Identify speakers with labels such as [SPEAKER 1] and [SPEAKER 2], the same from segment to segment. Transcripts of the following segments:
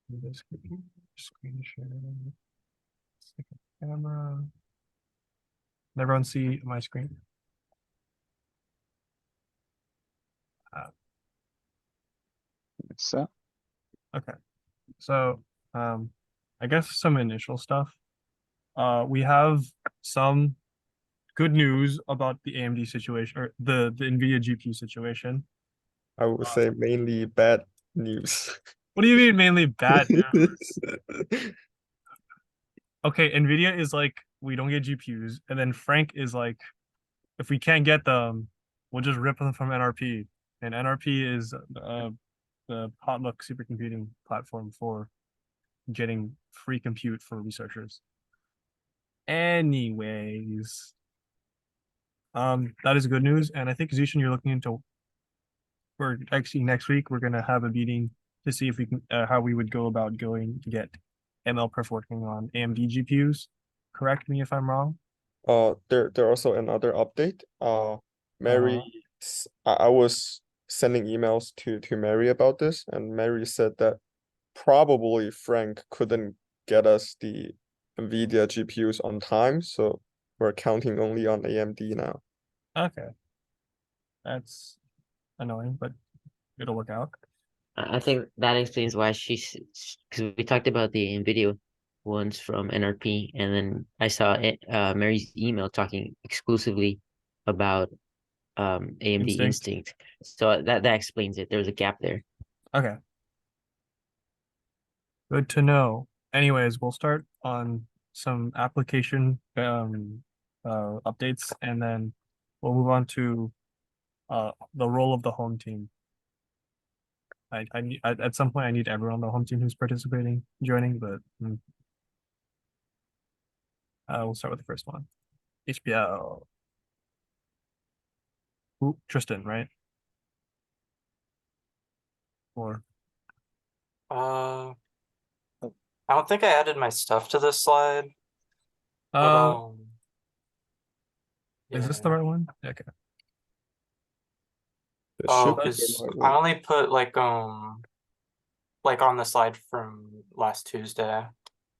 [SPEAKER 1] This screen share. Second camera. Can everyone see my screen? Uh,
[SPEAKER 2] So,
[SPEAKER 1] okay. So, I guess some initial stuff. We have some good news about the AMD situation or the NVIDIA GPU situation.
[SPEAKER 3] I would
[SPEAKER 1] Uh,
[SPEAKER 3] say mainly bad news.
[SPEAKER 1] what do you mean mainly bad news? Okay, NVIDIA is like, we don't get GPUs, and then Frank is like, if we can't get them, we'll just rip them from NRP. And NRP is the Potluck supercomputing platform for getting free compute for researchers. Anyways, that is good news, and I think Zushin, you're looking into. We're actually next week we're gonna have a meeting to see if we can how we would go about going to get MLPerf working on AMD GPUs. Correct me if I'm wrong.
[SPEAKER 3] There also another update. Mary,
[SPEAKER 1] Uh,
[SPEAKER 3] I was sending emails to Mary about this, and Mary said that probably Frank couldn't get us the NVIDIA GPUs on time, so we're counting only on AMD now.
[SPEAKER 1] okay, that's annoying, but it'll work out.
[SPEAKER 4] I think that explains why she's because we talked about the NVIDIA ones from NRP, and then I saw Mary's email talking exclusively about AMD
[SPEAKER 1] Instinct.
[SPEAKER 4] Instinct. So that explains it. There's a gap there.
[SPEAKER 1] Okay, good to know. Anyways, we'll start on some application updates, and then we'll move on to the role of the home team. I need at some point I need everyone on the home team who's participating joining, but we'll start with the first one. HBL. Ooh, Tristan, right? Or
[SPEAKER 5] I don't think I added my stuff to this slide, but
[SPEAKER 1] uh is this the
[SPEAKER 5] yeah.
[SPEAKER 1] right one? Okay.
[SPEAKER 3] It
[SPEAKER 5] Oh,
[SPEAKER 3] should be the
[SPEAKER 5] because
[SPEAKER 3] right
[SPEAKER 5] I
[SPEAKER 3] one.
[SPEAKER 5] only put like on the slide from last Tuesday.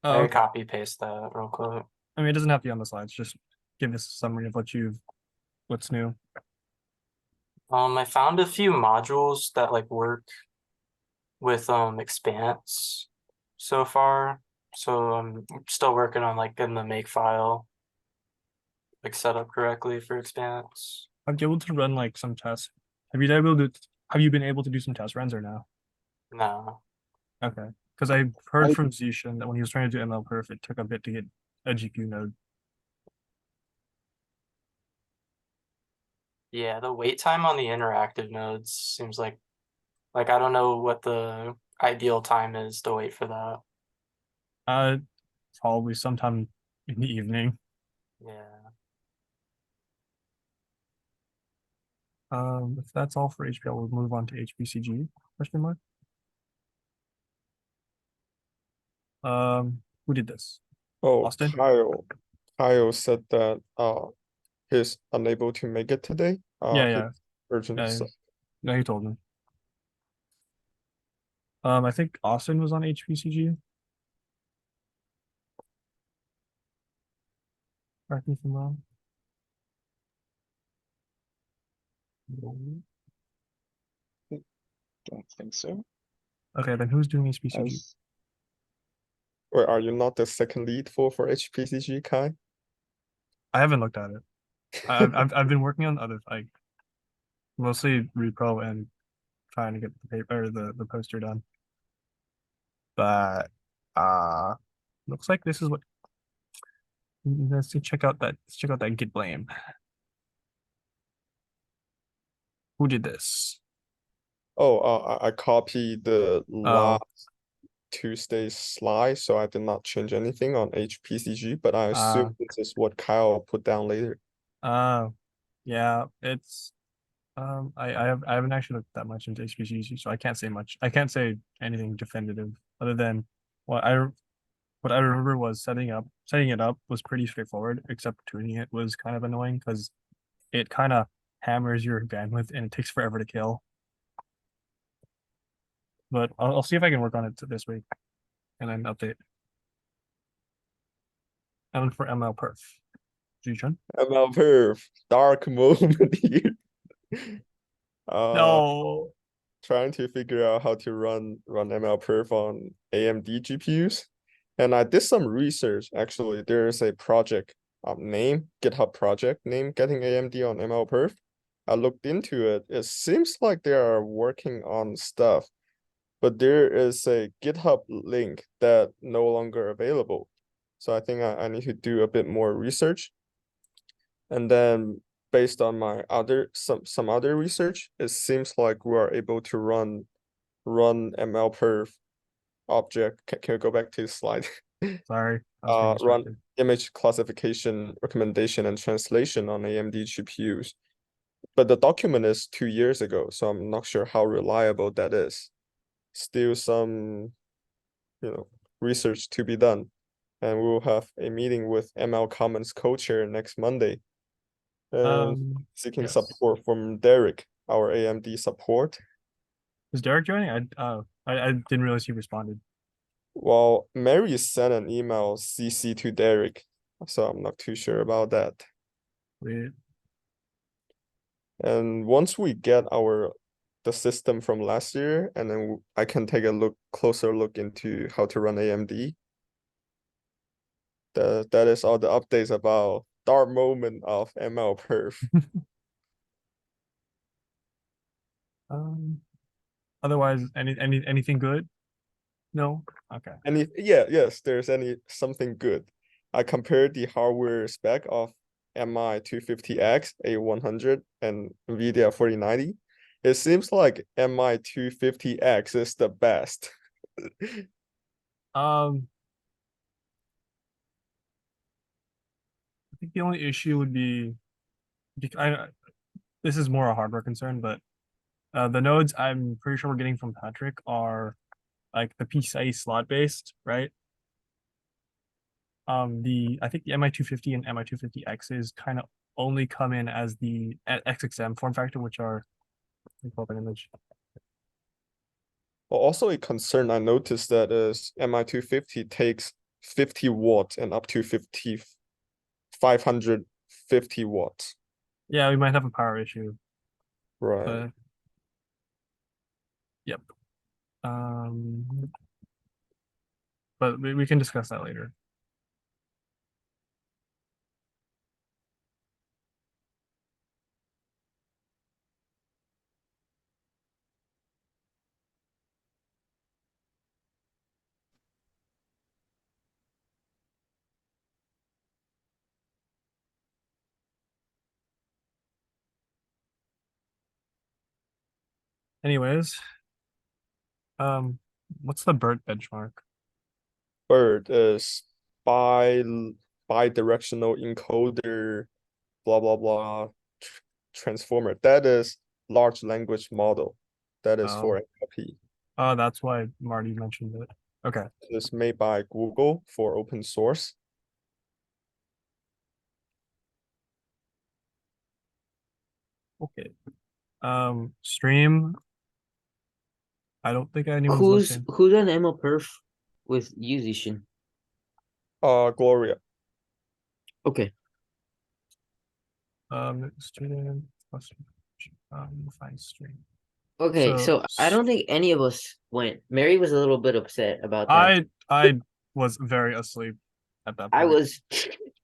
[SPEAKER 1] Oh,
[SPEAKER 5] I
[SPEAKER 1] okay.
[SPEAKER 5] copy paste that real quick.
[SPEAKER 1] I mean, it doesn't have to be on the slides. Just give us a summary of what's new.
[SPEAKER 5] I found a few modules that like work with Expanse so far. So I'm still working on like getting the make file like set up correctly for Expanse.
[SPEAKER 1] I've been able to run like some tests. Have you been able to do some test runs or no?
[SPEAKER 5] No.
[SPEAKER 1] Okay. Because I heard
[SPEAKER 2] I
[SPEAKER 1] from Zishan that when he was trying to do MLPerf, it took a bit to get a GPU node.
[SPEAKER 5] Yeah, the wait time on the interactive nodes seems like I don't know what the ideal time is to wait for that.
[SPEAKER 1] Probably sometime in the evening.
[SPEAKER 5] Yeah.
[SPEAKER 1] If that's all for HPL, we'll move on to HPCG, question mark. Who did this?
[SPEAKER 3] Oh,
[SPEAKER 1] Austin?
[SPEAKER 3] Kyle said that he's unable to make it today.
[SPEAKER 1] Yeah,
[SPEAKER 3] He's
[SPEAKER 1] yeah.
[SPEAKER 3] urgent
[SPEAKER 1] Yeah,
[SPEAKER 3] stuff.
[SPEAKER 1] no, he told me. I think Austin was on HPCG. Correct me if I'm wrong.
[SPEAKER 2] don't think so.
[SPEAKER 1] Okay, then who's doing HPCG?
[SPEAKER 2] As
[SPEAKER 3] Wait, are you not the second lead for HPCG, Kai?
[SPEAKER 1] I haven't looked at it. I've been working on other like mostly repro and trying to get the paper or the poster done. But looks like this is what let's check out that git blame. Who did this?
[SPEAKER 3] Oh, I copied the
[SPEAKER 1] Oh,
[SPEAKER 3] last Tuesday's slide, so I did not change anything on HPCG, but I
[SPEAKER 1] uh,
[SPEAKER 3] assume this is what Kyle put down later.
[SPEAKER 1] uh, yeah, it's I haven't actually looked that much into HPCG, so I can't say much. I can't say anything definitive other than what I what I remember was setting it up was pretty straightforward, except tuning it was kind of annoying because it kind of hammers your bandwidth and it takes forever to kill. But I'll see if I can work on it this week. and then update. I look for ML perf. Juchun?
[SPEAKER 3] ML perf, dark moment here.
[SPEAKER 1] No.
[SPEAKER 3] Trying to figure out how to run ML perf on AMD GPUs. And I did some research. Actually, there is a project name, GitHub project name getting AMD on ML perf. I looked into it. It seems like they are working on stuff, but there is a GitHub link that no longer available. So I think I need to do a bit more research. And then based on my some other research, it seems like we are able to run ML perf object. Can you go back to the slide?
[SPEAKER 1] Sorry. I was being
[SPEAKER 3] Run
[SPEAKER 1] distracted.
[SPEAKER 3] image classification, recommendation, and translation on AMD GPUs. But the document is 2 years ago, so I'm not sure how reliable that is. Still some, research to be done. And we'll have a meeting with ML Commons co-chair next Monday. Seeking
[SPEAKER 1] yes.
[SPEAKER 3] support from Derek, our AMD support.
[SPEAKER 1] Is Derek joining? I didn't realize he responded.
[SPEAKER 3] Well, Mary sent an email CC to Derek, so I'm not too sure about that.
[SPEAKER 1] Weird.
[SPEAKER 3] And once we get the system from last year, and then I can take a closer look into how to run AMD. That is all the updates about dark moment of ML perf.
[SPEAKER 1] Otherwise, anything good? No? Okay.
[SPEAKER 3] Yes, there's something good. I compared the hardware spec of MI250X, A100, and NVIDIA 4090. It seems like MI250X is the best.
[SPEAKER 1] I think the only issue would be, this is more a hardware concern, but the nodes I'm pretty sure we're getting from Patrick are like the PCIe slot based, right? I think the MI250 and MI250Xs kind of only come in as the XXM form factor, which are, let me pull up an image.
[SPEAKER 3] Well, also a concern I noticed that is MI250 takes 50 watts and up to 550 watts.
[SPEAKER 1] Yeah, we might have a power issue.
[SPEAKER 3] Right.
[SPEAKER 1] But yep. But we can discuss that later. Anyways, what's the BERT benchmark?
[SPEAKER 3] BERT is bidirectional encoder, blah blah blah, transformer. That is large language model. That is for NLP.
[SPEAKER 1] Oh, that's why Marty mentioned it. Okay.
[SPEAKER 3] It's made by Google for open source.
[SPEAKER 1] Okay. Stream. I don't think anyone's looking.
[SPEAKER 4] Who's on ML perf with you, Zishan?
[SPEAKER 3] Gloria.
[SPEAKER 4] Okay.
[SPEAKER 1] Student plus find stream.
[SPEAKER 4] Okay, so I don't think any of us went. Mary was a little bit upset about that.
[SPEAKER 1] I was very asleep at that point.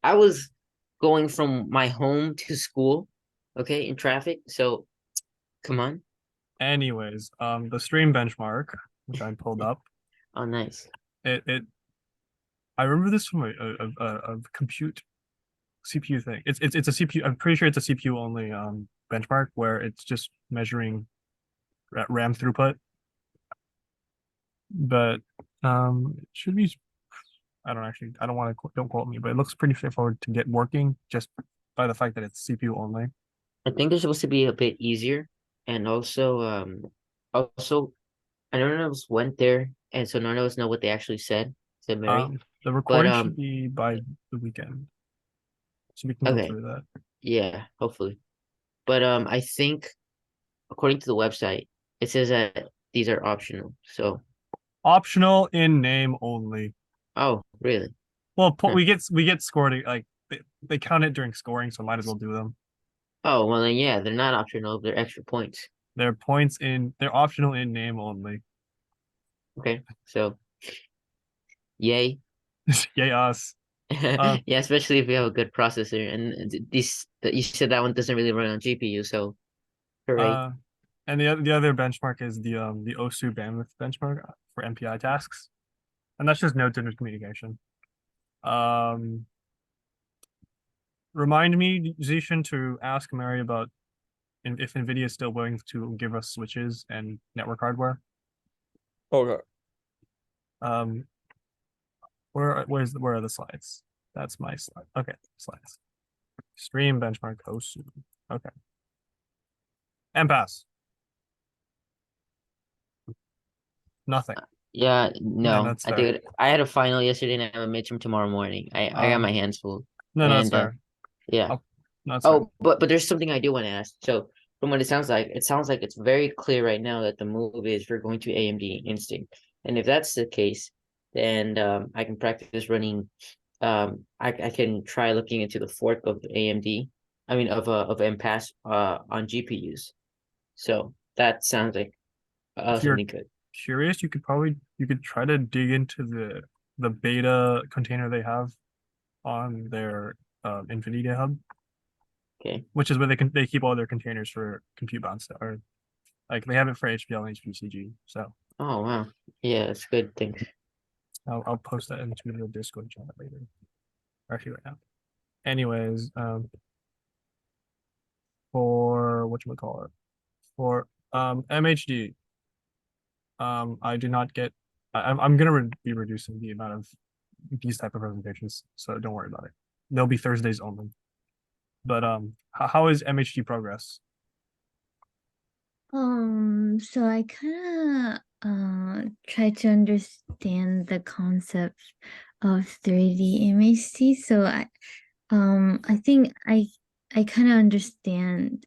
[SPEAKER 4] I was going from my home to school, okay, in traffic. So come on.
[SPEAKER 1] Anyways, the stream benchmark, which I pulled up.
[SPEAKER 4] Oh, nice.
[SPEAKER 1] I remember this from a compute CPU thing. It's a CPU. I'm pretty sure it's a CPU only benchmark where it's just measuring RAM throughput. But it should be. I don't want to, don't quote me, but it looks pretty straightforward to get working just by the fact that it's CPU only.
[SPEAKER 4] I think they're supposed to be a bit easier, and also I don't know if went there, and so none of us know what they actually said Mary.
[SPEAKER 1] The recording should be by the weekend, so we can go through that.
[SPEAKER 4] Yeah, hopefully. But I think according to the website, it says that these are optional. So
[SPEAKER 1] Optional in name only.
[SPEAKER 4] Oh, really?
[SPEAKER 1] Well,
[SPEAKER 4] Huh.
[SPEAKER 1] we get scored like they count it during scoring, so might as well do them.
[SPEAKER 4] Oh, well then, yeah, they're not optional. They're extra points.
[SPEAKER 1] They're optional in name only.
[SPEAKER 4] Okay, so yay.
[SPEAKER 1] Yay us. Um,
[SPEAKER 4] Yeah, especially if we have a good processor. And you said that one doesn't really run on GPU, so hooray.
[SPEAKER 1] And the other benchmark is the OSU bandwidth benchmark for MPI tasks, and that's just nodes intercommunication. Remind me, Zishan, to ask Mary about if NVIDIA is still willing to give us switches and network hardware.
[SPEAKER 3] Okay.
[SPEAKER 1] Where are the slides? That's my slide. Okay, slides. Stream benchmark OSU. Okay. MPass. Nothing.
[SPEAKER 4] Yeah,
[SPEAKER 1] No,
[SPEAKER 4] no,
[SPEAKER 1] that's
[SPEAKER 4] I
[SPEAKER 1] fair.
[SPEAKER 4] did. I had a final yesterday and I have a midterm tomorrow morning. I got my hands full.
[SPEAKER 1] No, that's
[SPEAKER 4] And
[SPEAKER 1] fair.
[SPEAKER 4] yeah.
[SPEAKER 1] Oh, that's fair.
[SPEAKER 4] Oh, but there's something I do want to ask. So from what it sounds like it's very clear right now that the move is we're going to AMD Instinct. And if that's the case, then I can practice running. I can try looking into the fork of AMD. I mean of MPass on GPUs. So that sounds like
[SPEAKER 1] If you're
[SPEAKER 4] something good.
[SPEAKER 1] curious, you could try to dig into the beta container they have on their NVIDIA hub,
[SPEAKER 4] Okay.
[SPEAKER 1] which is where they keep all their containers for compute bound stuff, or like they have it for HPL and HPCG. So
[SPEAKER 4] Oh wow. Yeah, that's good. Thanks.
[SPEAKER 1] I'll post that into the Discord channel later. Or actually right now. Anyways, for whatchamacallit, for MHD, I do not get. I'm gonna be reducing the amount of these type of presentations, so don't worry about it. They'll be Thursdays only. But how is MHD progress?
[SPEAKER 2] So I kind of try to understand the concept of 3D MHD. So I think I kind of understand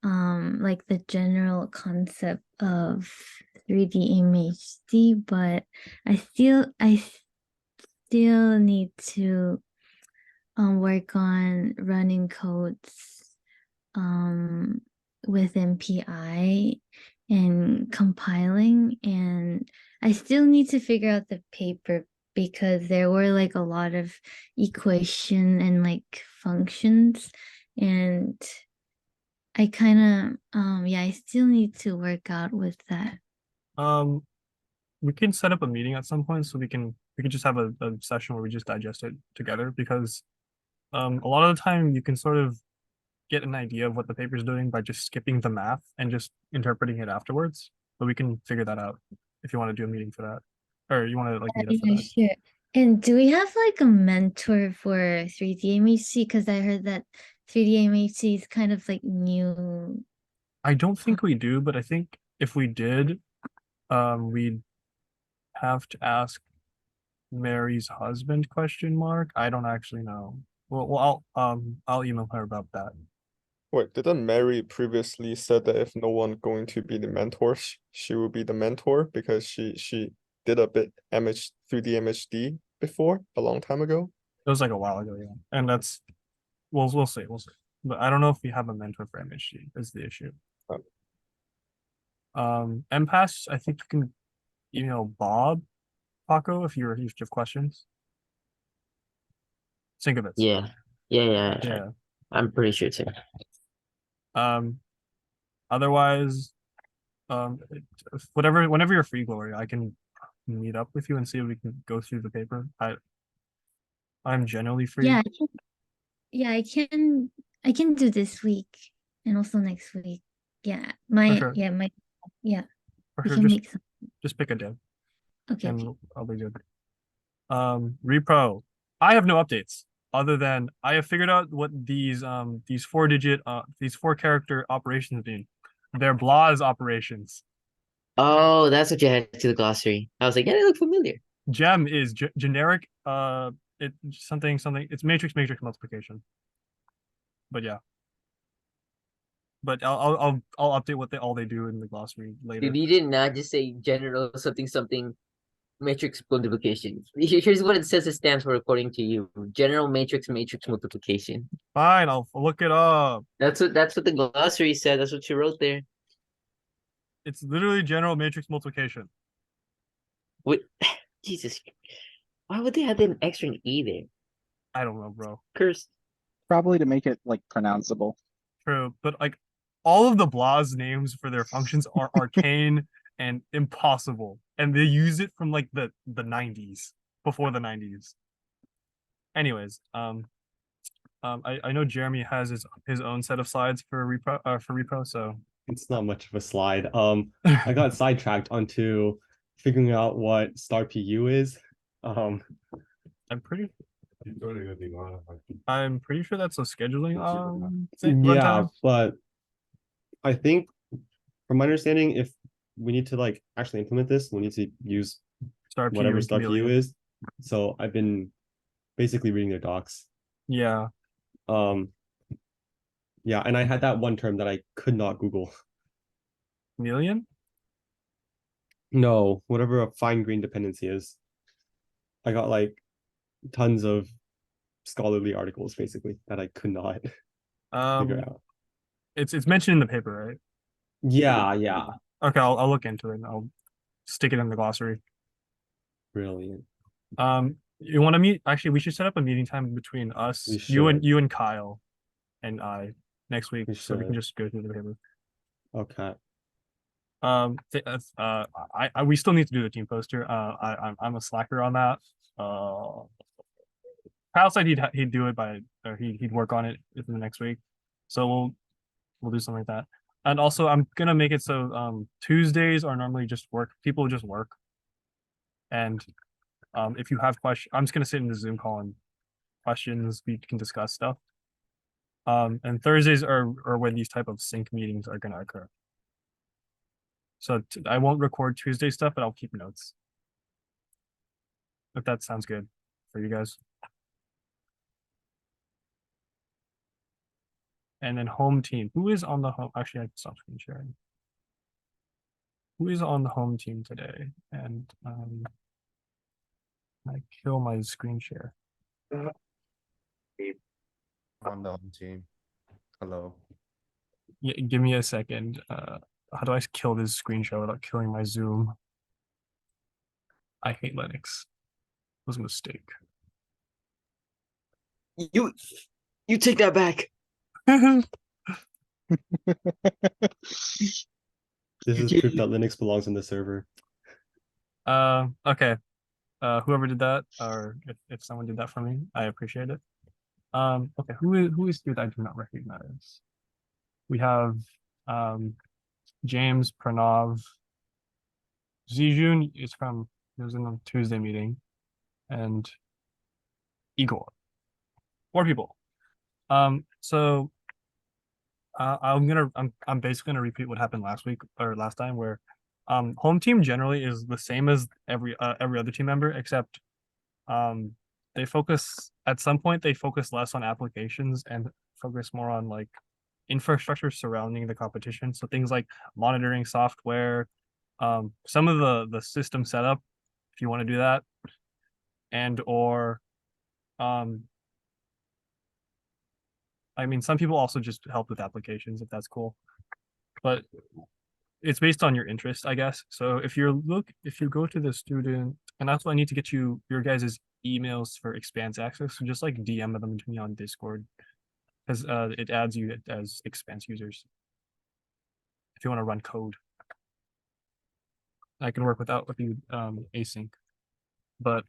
[SPEAKER 2] like the general concept of 3D MHD, but I still need to work on running codes with MPI and compiling, and I still need to figure out the paper because there were like a lot of equation and like functions, and I kind of yeah, I still need to work out with that.
[SPEAKER 1] We can set up a meeting at some point so we can just have a session where we just digest it together, because a lot of the time you can sort of get an idea of what the paper's doing by just skipping the math and just interpreting it afterwards. But we can figure that out if you want to do a meeting for that, or you want to like meet up for
[SPEAKER 2] Yeah,
[SPEAKER 1] that.
[SPEAKER 2] sure. And do we have like a mentor for 3D MHC? Because I heard that 3D MHC is kind of like new.
[SPEAKER 1] I don't think we do, but I think if we did, we'd have to ask Mary's husband ? I don't actually know. Well, I'll email her about that.
[SPEAKER 3] Wait, didn't Mary previously said that if no one going to be the mentor, she will be the mentor because she did a bit 3D MHD before a long time ago?
[SPEAKER 1] It was like a while ago, yeah. And that's we'll see. But I don't know if we have a mentor for MHD is the issue. MPass, I think you can email Bob Paco if you have questions. Think of it.
[SPEAKER 4] Yeah.
[SPEAKER 1] Yeah.
[SPEAKER 4] I'm pretty sure too.
[SPEAKER 1] Otherwise, whenever you're free, Gloria, I can meet up with you and see if we can go through the paper. I'm generally free.
[SPEAKER 2] Yeah, I can do this week and also next week. Yeah,
[SPEAKER 1] sure.
[SPEAKER 2] yeah.
[SPEAKER 1] For
[SPEAKER 2] We
[SPEAKER 1] sure,
[SPEAKER 2] can make some.
[SPEAKER 1] just pick a day
[SPEAKER 2] Okay.
[SPEAKER 1] and I'll be good. Repro. I have no updates other than I have figured out what these 4 character operations mean. They're BLAS operations.
[SPEAKER 4] Oh, that's what you had to the glossary. I was like, yeah, they look familiar.
[SPEAKER 1] Gem is generic. It's something. It's matrix multiplication. But yeah. But I'll update what all they do in the glossary later.
[SPEAKER 4] Dude, you did not just say general something something matrix multiplication. Here's what it says it stands for according to you. General matrix multiplication.
[SPEAKER 1] Fine, I'll look it up.
[SPEAKER 4] That's what the glossary said. That's what you wrote there.
[SPEAKER 1] It's literally general matrix multiplication.
[SPEAKER 4] Wait, Jesus. Why would they have an extra an E there?
[SPEAKER 1] I don't know, bro.
[SPEAKER 4] Curse.
[SPEAKER 6] Probably to make it like pronounceable.
[SPEAKER 1] True, but like all of the Blah's names for their functions are arcane and impossible, and they use it from like the 90s, before the 90s. Anyways, I know Jeremy has his own set of slides for repro, so
[SPEAKER 7] It's not much of a slide. I got sidetracked onto figuring out what star PU is.
[SPEAKER 1] I'm pretty sure that's a scheduling thing.
[SPEAKER 7] Yeah,
[SPEAKER 1] runtime.
[SPEAKER 7] but I think from my understanding, if we need to like actually implement this, we need to use
[SPEAKER 1] Star PU
[SPEAKER 7] whatever
[SPEAKER 1] and
[SPEAKER 7] star PU
[SPEAKER 1] Chameleon.
[SPEAKER 7] is. So I've been basically reading their docs.
[SPEAKER 1] Yeah,
[SPEAKER 7] Yeah, and I had that one term that I could not Google.
[SPEAKER 1] Chameleon.
[SPEAKER 7] No, whatever a fine grained dependency is. I got like tons of scholarly articles basically that I could not figure out.
[SPEAKER 1] It's mentioned in the paper, right?
[SPEAKER 7] Yeah, yeah.
[SPEAKER 1] Okay, I'll look into it and I'll stick it in the glossary.
[SPEAKER 7] Brilliant.
[SPEAKER 1] You want to meet? Actually, we should set up a meeting time between us,
[SPEAKER 7] We
[SPEAKER 1] you and
[SPEAKER 7] should.
[SPEAKER 1] Kyle, and I next week,
[SPEAKER 7] We
[SPEAKER 1] so we can
[SPEAKER 7] should.
[SPEAKER 1] just go through the paper.
[SPEAKER 7] Okay.
[SPEAKER 1] We still need to do the team poster. I'm a slacker on that. Kyle said he'd do it or he'd work on it within the next week, so we'll do something like that. And also, I'm gonna make it so Tuesdays are normally just work. People just work, and if you have questions, I'm just gonna sit in the Zoom call and questions. We can discuss stuff. And Thursdays are when these type of sync meetings are gonna occur. So I won't record Tuesday stuff, but I'll keep notes. If that sounds good for you guys. And then home team. Who is on the home? Actually, I can stop screen sharing. Who is on the home team today? And I kill my screen share.
[SPEAKER 8] On the home team. Hello.
[SPEAKER 1] Yeah, give me a second. How do I kill this screen share without killing my Zoom? I hate Linux. It was a mistake.
[SPEAKER 4] You take that back.
[SPEAKER 7] This is proof that Linux belongs on the server.
[SPEAKER 1] Okay. Whoever did that, or if someone did that for me, I appreciate it. Okay, who is here that I do not recognize? We have James Pranav. Zijun is he was in the Tuesday meeting, and Igor. 4 people. So I'm basically gonna repeat what happened last week or last time, where home team generally is the same as every other team member, except they focus at some point they focus less on applications and focus more on like infrastructure surrounding the competition. So things like monitoring software, some of the system setup, if you want to do that, and or I mean, some people also just help with applications if that's cool, but it's based on your interest, I guess. So if you go to the student, and that's why I need to get your guys' emails for Expanse access. So just like DM them to me on Discord, because it adds you as Expanse users. If you want to run code, I can work with you async. But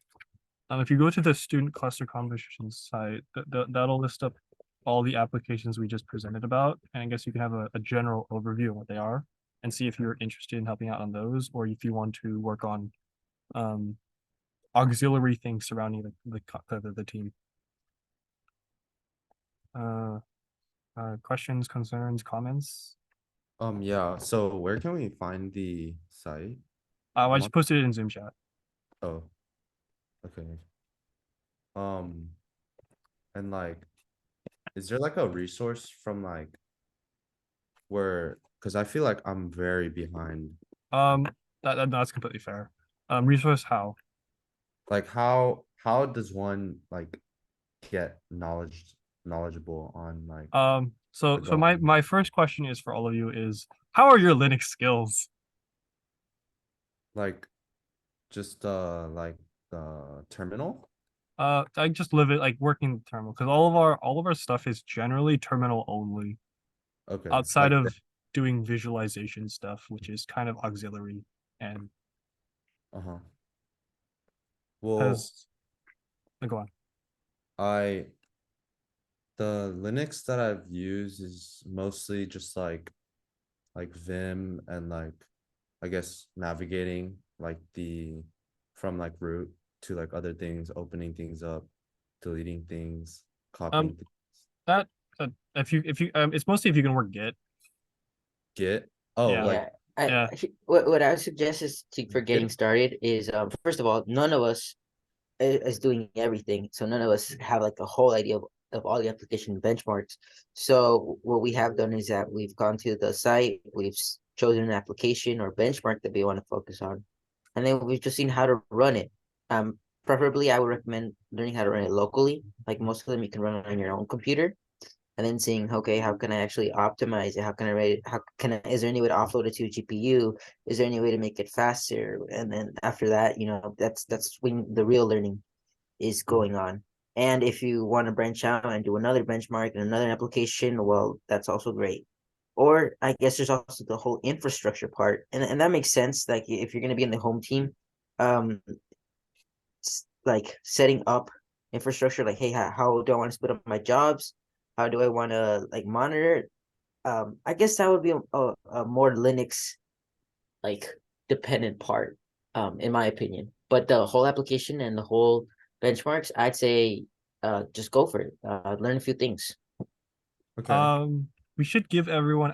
[SPEAKER 1] if you go to the student cluster conversations site, that'll list up all the applications we just presented about, and I guess you can have a general overview of what they are and see if you're interested in helping out on those, or if you want to work on auxiliary things surrounding the team. Questions, concerns, comments?
[SPEAKER 8] Yeah, so where can we find the site?
[SPEAKER 1] I just posted it in Zoom chat.
[SPEAKER 8] Oh, okay. And like, is there like a resource from like because I feel like I'm very behind.
[SPEAKER 1] That's completely fair. Resource how?
[SPEAKER 8] Like how does one like get knowledgeable on like
[SPEAKER 1] So
[SPEAKER 8] development?
[SPEAKER 1] my first question is for all of you is how are your Linux skills?
[SPEAKER 8] Like just like the terminal?
[SPEAKER 1] I just live it like working the terminal because all of our stuff is generally terminal only
[SPEAKER 8] Okay.
[SPEAKER 1] outside
[SPEAKER 8] Like
[SPEAKER 1] of doing visualization stuff, which is kind of auxiliary and
[SPEAKER 8] uh-huh. Well,
[SPEAKER 1] has go on.
[SPEAKER 8] I the Linux that I've used is mostly just like Vim and like I guess navigating like the from like root to like other things, opening things up, deleting things, copying things.
[SPEAKER 1] That if you it's mostly if you can work Git.
[SPEAKER 8] Git. Oh,
[SPEAKER 1] Yeah.
[SPEAKER 8] like
[SPEAKER 1] Yeah.
[SPEAKER 4] What I would suggest is for getting
[SPEAKER 8] Git.
[SPEAKER 4] started is first of all, none of us is doing everything, so none of us have like a whole idea of all the application benchmarks. So what we have done is that we've gone to the site, we've chosen an application or benchmark that we want to focus on, and then we've just seen how to run it. Preferably I would recommend learning how to run it locally. Like most of them you can run on your own computer, and then seeing, okay, how can I actually optimize it? How can I rate it? How can I, is there any way to offload it to a GPU? Is there any way to make it faster? And then after that, that's when the real learning is going on. And if you want to branch out and do another benchmark and another application, well, that's also great. Or I guess there's also the whole infrastructure part. And that makes sense. Like if you're going to be in the home team, um, like setting up infrastructure, like, hey, how do I want to split up my jobs? How do I want to like monitor it? I guess that would be a more Linux like dependent part, in my opinion. But the whole application and the whole benchmarks, I'd say, just go for it. Learn a few things.
[SPEAKER 8] Okay.
[SPEAKER 1] We should give everyone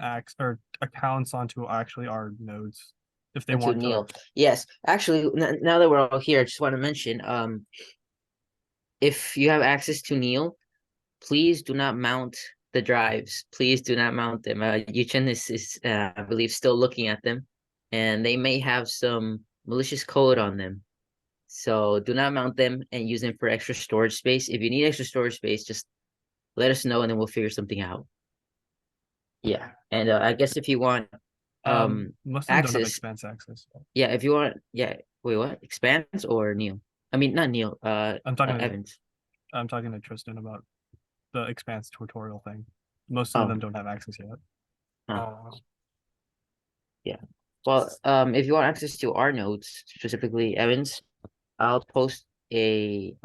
[SPEAKER 1] accounts onto actually our nodes if they
[SPEAKER 4] And to
[SPEAKER 1] want to.
[SPEAKER 4] Neil, yes, actually, now that we're all here, I just want to mention, if you have access to Neil, please do not mount the drives. Please do not mount them. Yuchen is I believe, still looking at them, and they may have some malicious code on them. So do not mount them and use them for extra storage space. If you need extra storage space, just let us know and then we'll figure something out. Yeah, and I guess if you want
[SPEAKER 1] Most of them don't have
[SPEAKER 4] access,
[SPEAKER 1] expense access.
[SPEAKER 4] yeah, if you want, yeah, wait, what? Expands or Neil? I mean, not Neil.
[SPEAKER 1] I'm talking to
[SPEAKER 4] Evans.
[SPEAKER 1] I'm talking to Tristan about the expanse tutorial thing. Most of
[SPEAKER 4] Oh,
[SPEAKER 1] them don't have access yet.
[SPEAKER 4] yeah. Well, if you want access to our nodes, specifically Evans, I'll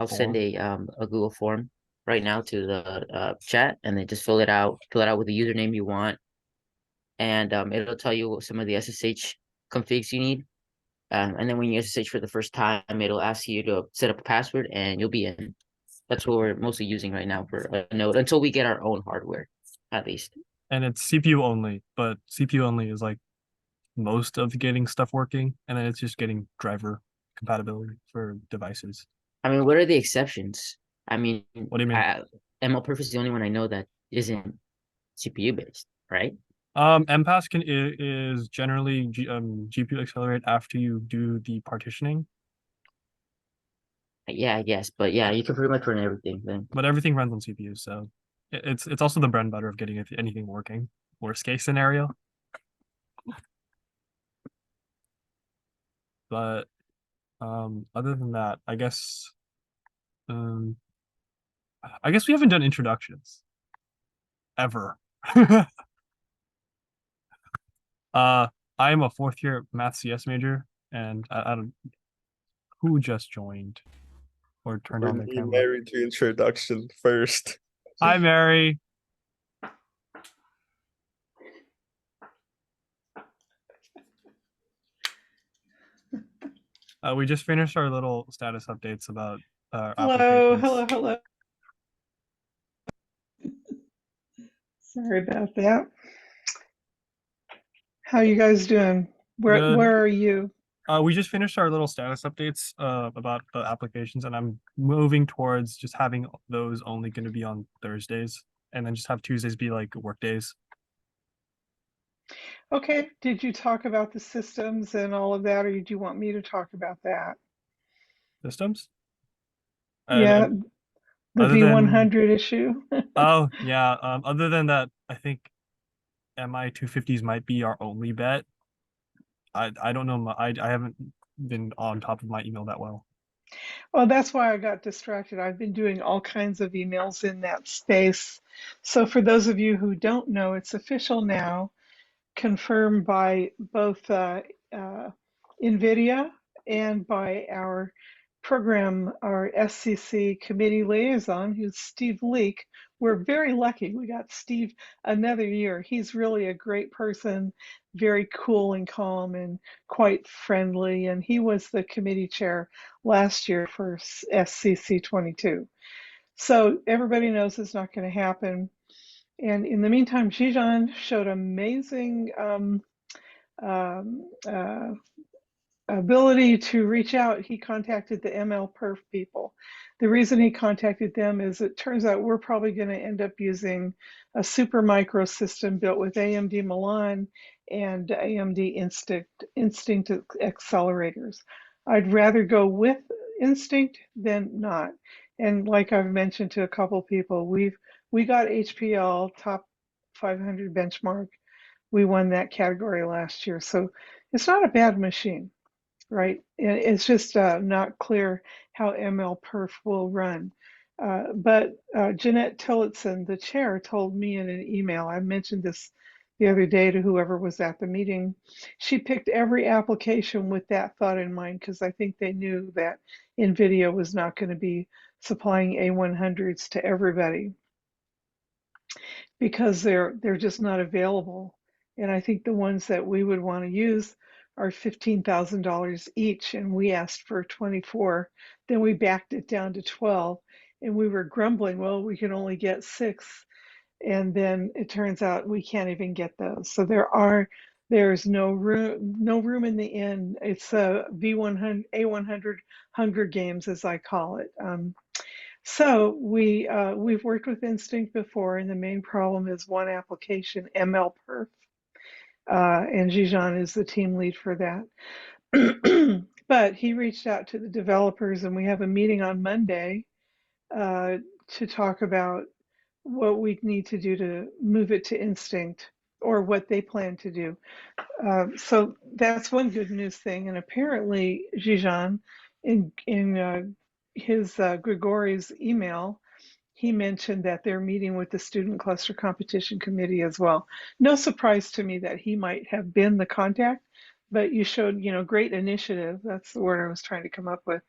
[SPEAKER 4] send a Google form right now to the chat, and then just fill it out with the username you want, and it'll tell you some of the SSH configs you need. And then when you SSH for the first time, it'll ask you to set up a password, and you'll be in. That's what we're mostly using right now for a node until we get our own hardware, at least.
[SPEAKER 1] And it's CPU only, but CPU only is like most of getting stuff working, and then it's just getting driver compatibility for devices.
[SPEAKER 4] I mean, what are the exceptions? I mean,
[SPEAKER 1] What do you mean?
[SPEAKER 4] MLPerf is the only one I know that isn't CPU based, right?
[SPEAKER 1] MPass is generally GPU accelerate after you do the partitioning.
[SPEAKER 4] Yeah, I guess, but yeah, you can pretty much run everything then.
[SPEAKER 1] But everything runs on CPU, so it's also the bread and butter of getting anything working. Worst case scenario. But other than that, I guess we haven't done introductions ever. I am a fourth year math CS major, and I don't who just joined or turned
[SPEAKER 3] We
[SPEAKER 1] on their
[SPEAKER 3] need
[SPEAKER 1] camera.
[SPEAKER 3] Mary to introduction first.
[SPEAKER 1] Hi, Mary. We just finished our little status updates about
[SPEAKER 9] Hello,
[SPEAKER 1] applications.
[SPEAKER 9] hello. Sorry about that. How you guys doing?
[SPEAKER 1] Good.
[SPEAKER 9] Where are you?
[SPEAKER 1] We just finished our little status updates about the applications, and I'm moving towards just having those only going to be on Thursdays, and then just have Tuesdays be like work days.
[SPEAKER 9] Okay, did you talk about the systems and all of that, or do you want me to talk about that?
[SPEAKER 1] Systems?
[SPEAKER 9] Yeah, the
[SPEAKER 1] other than
[SPEAKER 9] V100 issue.
[SPEAKER 1] oh yeah, other than that, I think MI250s might be our only bet. I don't know. I haven't been on top of my email that well.
[SPEAKER 9] Well, that's why I got distracted. I've been doing all kinds of emails in that space. So for those of you who don't know, it's official now, confirmed by both NVIDIA and by our program, our SCC committee liaison, who's Steve Leak. We're very lucky we got Steve another year. He's really a great person, very cool and calm and quite friendly. And he was the committee chair last year for SCC22. So everybody knows it's not going to happen. And in the meantime, Jijan showed amazing ability to reach out. He contacted the ML-Perf people. The reason he contacted them is it turns out we're probably going to end up using a super micro system built with AMD Milan and AMD Instinct accelerators. I'd rather go with Instinct than not. And like I've mentioned to a couple people, we got HPL top 500 benchmark. We won that category last year. So it's not a bad machine, right? It's just not clear how ML-Perf will run. But Jeanette Tillotson, the chair, told me in an email, I mentioned this the other day to whoever was at the meeting, she picked every application with that thought in mind because I think they knew that NVIDIA was not going to be supplying A100s to everybody because they're just not available. And I think the ones that we would want to use are $15,000 each, and we asked for 24. Then we backed it down to 12, and we were grumbling, well, we can only get 6. And then it turns out we can't even get those. So there's no room in the inn. It's a A100 Hunger Games, as I call it. So we've worked with Instinct before, and the main problem is one application, ML-Perf, and Jijan is the team lead for that. But he reached out to the developers, and we have a meeting on Monday to talk about what we need to do to move it to Instinct, or what they plan to do. So that's one good news thing. And apparently, Jijan, in his Grigori's email, he mentioned that they're meeting with the Student Cluster Competition Committee as well. No surprise to me that he might have been the contact, but you showed, great initiative. That's the word I was trying to come up with.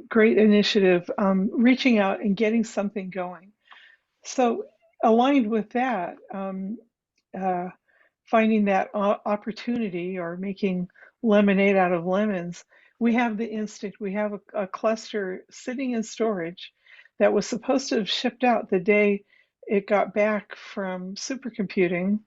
[SPEAKER 9] Great initiative, reaching out and getting something going. So aligned with that, finding that opportunity or making lemonade out of lemons, we have the Instinct. We have a cluster sitting in storage that was supposed to have shipped out the day it got back from supercomputing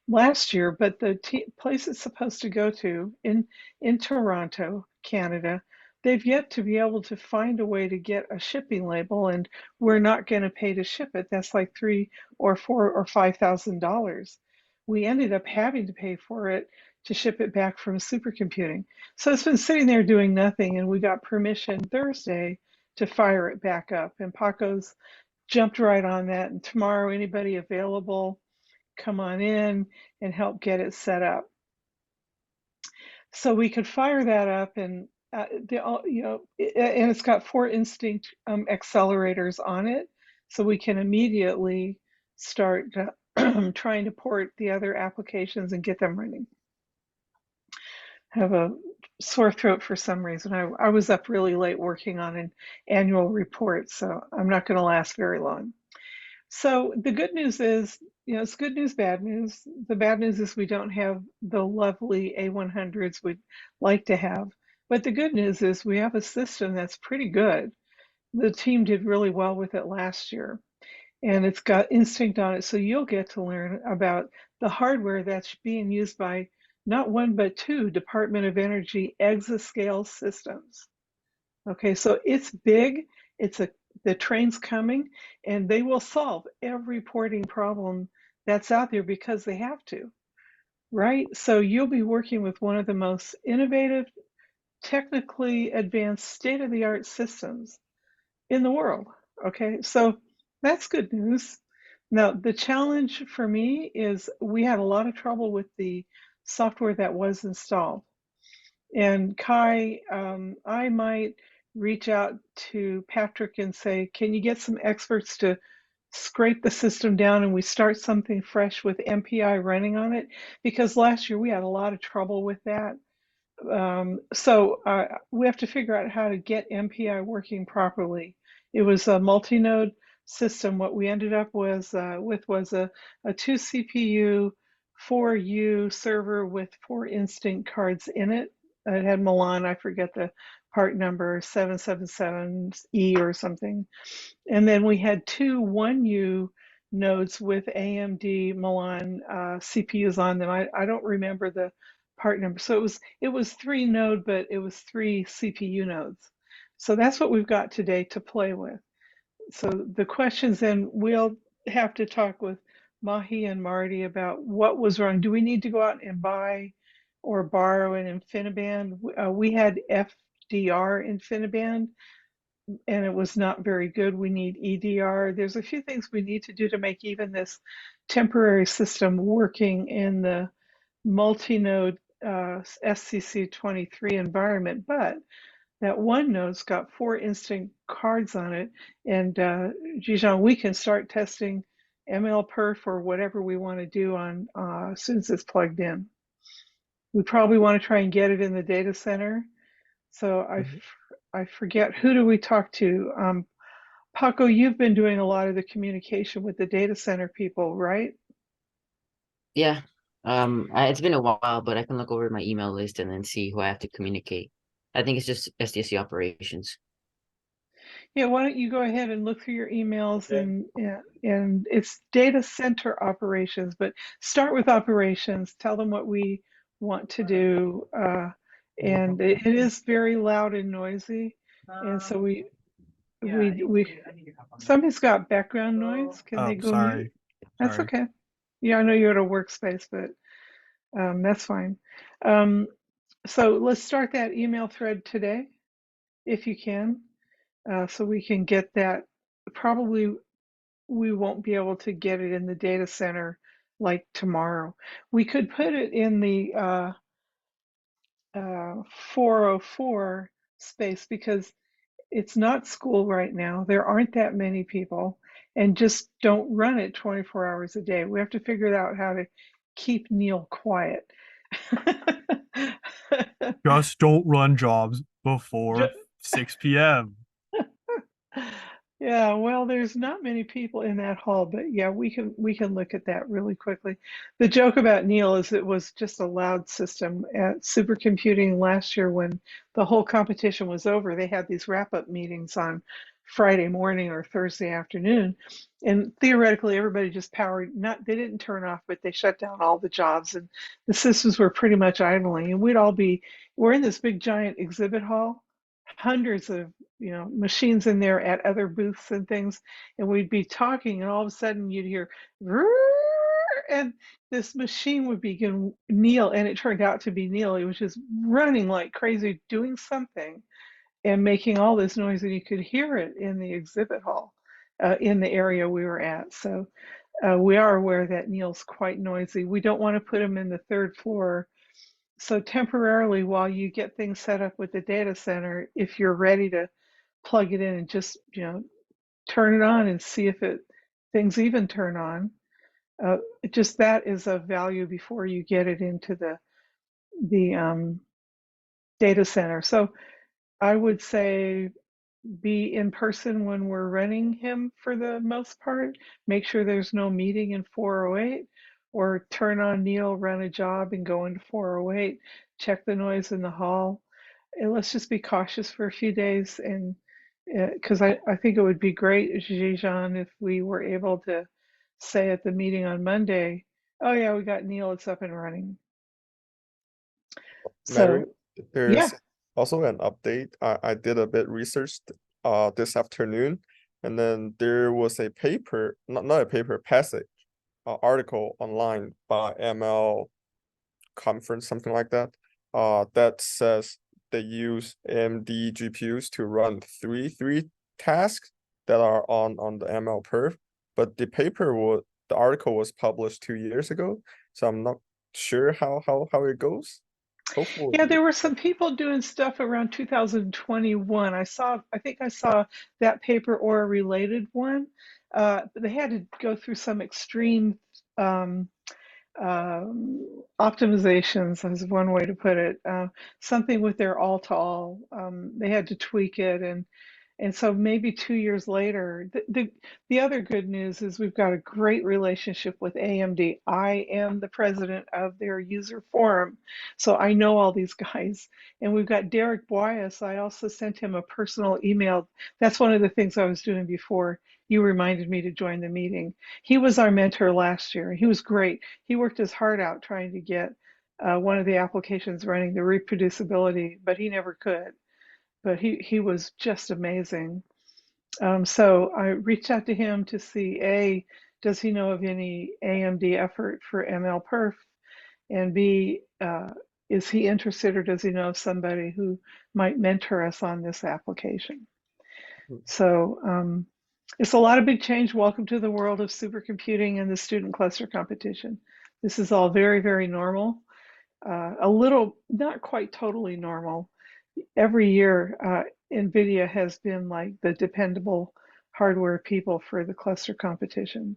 [SPEAKER 9] last year, but the place it's supposed to go to in Toronto, Canada, they've yet to be able to find a way to get a shipping label, and we're not going to pay to ship it. That's like $3,000 or $4,000 or $5,000. We ended up having to pay for it to ship it back from supercomputing. So it's been sitting there doing nothing, and we got permission Thursday to fire it back up. And Paco's jumped right on that. And tomorrow, anybody available, come on in and help get it set up. So we could fire that up, and and it's got 4 Instinct accelerators on it, so we can immediately start trying to port the other applications and get them running. I have a sore throat for some reason. I was up really late working on an annual report, so I'm not going to last very long. So the good news is, it's good news, bad news. The bad news is we don't have the lovely A100s we'd like to have. But the good news is we have a system that's pretty good. The team did really well with it last year, and it's got Instinct on it. So you'll get to learn about the hardware that's being used by not 1, but 2 Department of Energy exascale systems. Okay, so it's big. The train's coming, and they will solve every porting problem that's out there because they have to, right? So you'll be working with one of the most innovative, technically advanced, state-of-the-art systems in the world. Okay, so that's good news. Now, the challenge for me is we had a lot of trouble with the software that was installed. And Kai, I might reach out to Patrick and say, can you get some experts to scrape the system down and we start something fresh with MPI running on it? Because last year we had a lot of trouble with that. So we have to figure out how to get MPI working properly. It was a multi-node system. What we ended up with was a 2 CPU, 4U server with 4 Instinct cards in it. It had Milan, I forget the part number, 777E or something. And then we had 2 1U nodes with AMD Milan CPUs on them. I don't remember the part number. So it was 3 node, but it was 3 CPU nodes. So that's what we've got today to play with. So the questions then, we'll have to talk with Mahi and Marty about what was wrong. Do we need to go out and buy or borrow an InfiniBand? We had FDR InfiniBand and it was not very good. We need EDR. There's a few things we need to do to make even this temporary system working in the multi-node SCC23 environment, but that one node's got 4 Instinct cards on it, and Jijan, we can start testing MLPerf or whatever we want to do on as soon as it's plugged in. We probably want to try and get it in the data center. So I forget, who do we talk to? Paco, you've been doing a lot of the communication with the data center people, right?
[SPEAKER 4] Yeah. It's been a while, but I can look over my email list and then see who I have to communicate. I think it's just SDSC operations.
[SPEAKER 9] Yeah, why don't you go ahead and look through your emails and it's data center operations, but start with operations, tell them what we want to do. And it is very loud and noisy. And so we somebody's got background noise. Can they go
[SPEAKER 1] sorry.
[SPEAKER 9] mute? That's
[SPEAKER 1] Sorry.
[SPEAKER 9] okay. Yeah, I know you're at a workspace, but that's fine. So let's start that email thread today, if you can, so we can get that. Probably we won't be able to get it in the data center like tomorrow. We could put it in the 404 space because it's not school right now. There aren't that many people, and just don't run it 24 hours a day. We have to figure out how to keep Neil quiet.
[SPEAKER 1] Just don't run jobs before 6 p.m.
[SPEAKER 9] Yeah, well, there's not many people in that hall, but yeah, we can look at that really quickly. The joke about Neil is it was just a loud system at supercomputing last year when the whole competition was over. They had these wrap-up meetings on Friday morning or Thursday afternoon, and theoretically everybody just powered, they didn't turn off, but they shut down all the jobs and the systems were pretty much idling, and we're in this big giant exhibit hall, hundreds of machines in there at other booths and things, and we'd be talking and all of a sudden you'd hear and this machine would begin Neil, and it turned out to be Neil. He was just running like crazy doing something and making all this noise, and you could hear it in the exhibit hall in the area we were at. So we are aware that Neil's quite noisy. We don't want to put him in the 3rd floor. So temporarily, while you get things set up with the data center, if you're ready to plug it in and just turn it on and see if things even turn on, just that is of value before you get it into the data center. So I would say be in person when we're running him for the most part. Make sure there's no meeting in 408, or turn on Neil, run a job and go into 408, check the noise in the hall. And let's just be cautious for a few days, and because I think it would be great, Jijan, if we were able to say at the meeting on Monday, oh yeah, we got Neil, it's up and running.
[SPEAKER 3] Mary,
[SPEAKER 9] So
[SPEAKER 3] there's
[SPEAKER 9] yeah.
[SPEAKER 3] also an update. I did a bit research this afternoon, and then there was a paper, not a paper, passage, article online by ML conference, something like that, that says they use AMD GPUs to run three tasks that are on the ML perf, but the article was published 2 years ago, so I'm not sure how it goes. Hopefully.
[SPEAKER 9] Yeah, there were some people doing stuff around 2021. I think I saw that paper or a related one. They had to go through some extreme optimizations, is one way to put it. Something with their all-to-all. They had to tweak it, and so maybe 2 years later. The other good news is we've got a great relationship with AMD. I am the president of their user forum, so I know all these guys. And we've got Derek Boyas. I also sent him a personal email. That's one of the things I was doing before you reminded me to join the meeting. He was our mentor last year. He was great. He worked his heart out trying to get one of the applications running, the reproducibility, but he never could. But he was just amazing. So I reached out to him to see, does he know of any AMD effort for ML perf? And B, is he interested, or does he know of somebody who might mentor us on this application? So it's a lot of big change. Welcome to the world of supercomputing and the student cluster competition. This is all very, very normal. A little, not quite totally normal. Every year, NVIDIA has been like the dependable hardware people for the cluster competition.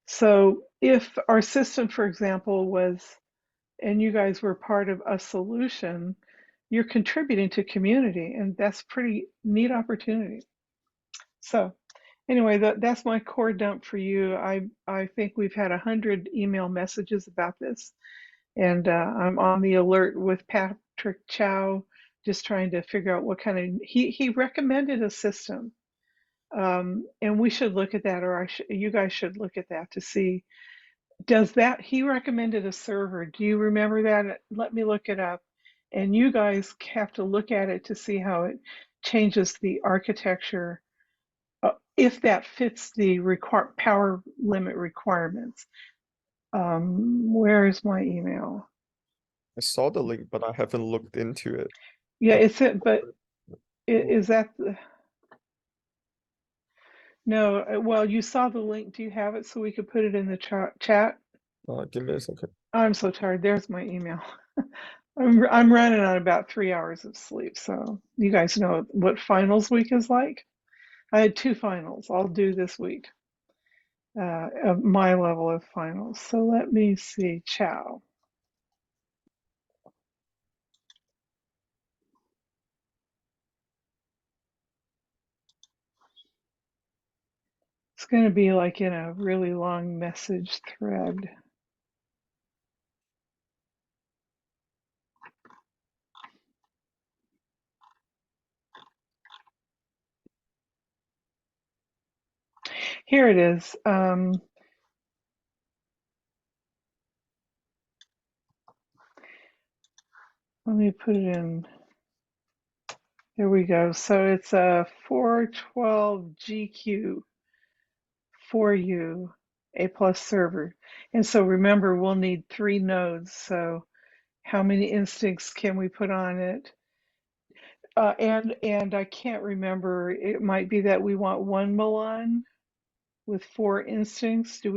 [SPEAKER 9] So if our system, for example, was, and you guys were part of a solution, you're contributing to community, and that's pretty neat opportunity. So anyway, that's my core dump for you. I think we've had 100 email messages about this, and I'm on the alert with Patrick Chow, just trying to figure out what kind of, he recommended a system, and we should look at that, or you guys should look at that to see, he recommended a server. Do you remember that? Let me look it up. And you guys have to look at it to see how it changes the architecture, if that fits the power limit requirements. Where is my email?
[SPEAKER 3] I saw the link, but I haven't looked into it.
[SPEAKER 9] Yeah, it's it, but is that the, no, well, you saw the link. Do you have it so we could put it in the chat?
[SPEAKER 3] Give me a second.
[SPEAKER 9] I'm so tired. There's my email. I'm running on about 3 hours of sleep. So you guys know what finals week is like. I had 2 finals. I'll do this week of my level of finals. So let me see. Chow. It's going to be like in a really long message thread. Here it is. Let me put it in. There we go. So it's a 412 GQ for you, A plus server. And so remember, we'll need 3 nodes. So how many instincts can we put on it? And I can't remember. It might be that we want 1 Milan with 4 instincts. Can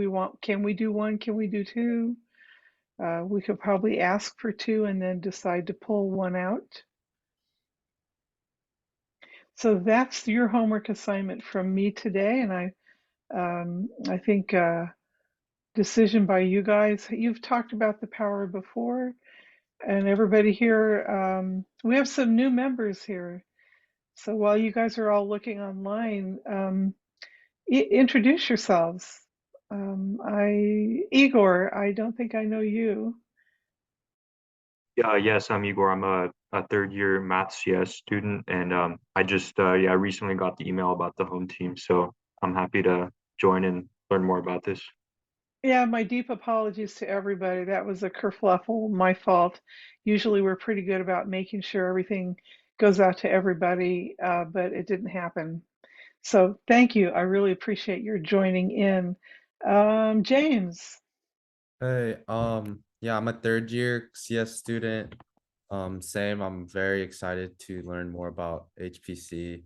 [SPEAKER 9] we do 1? Can we do 2? We could probably ask for 2 and then decide to pull 1 out. So that's your homework assignment from me today, and I think decision by you guys. You've talked about the power before, and everybody here. We have some new members here, so while you guys are all looking online, introduce yourselves. Igor, I don't think I know you.
[SPEAKER 10] Yes, I'm Igor. I'm a third year math CS student, and I just yeah, recently got the email about the home team, so I'm happy to join and learn more about this.
[SPEAKER 9] Yeah, my deep apologies to everybody. That was a kerfluffle, my fault. Usually we're pretty good about making sure everything goes out to everybody, but it didn't happen. So thank you. I really appreciate your joining in. James.
[SPEAKER 8] Hey, yeah, I'm a third year CS student. Same, I'm very excited to learn more about HPC.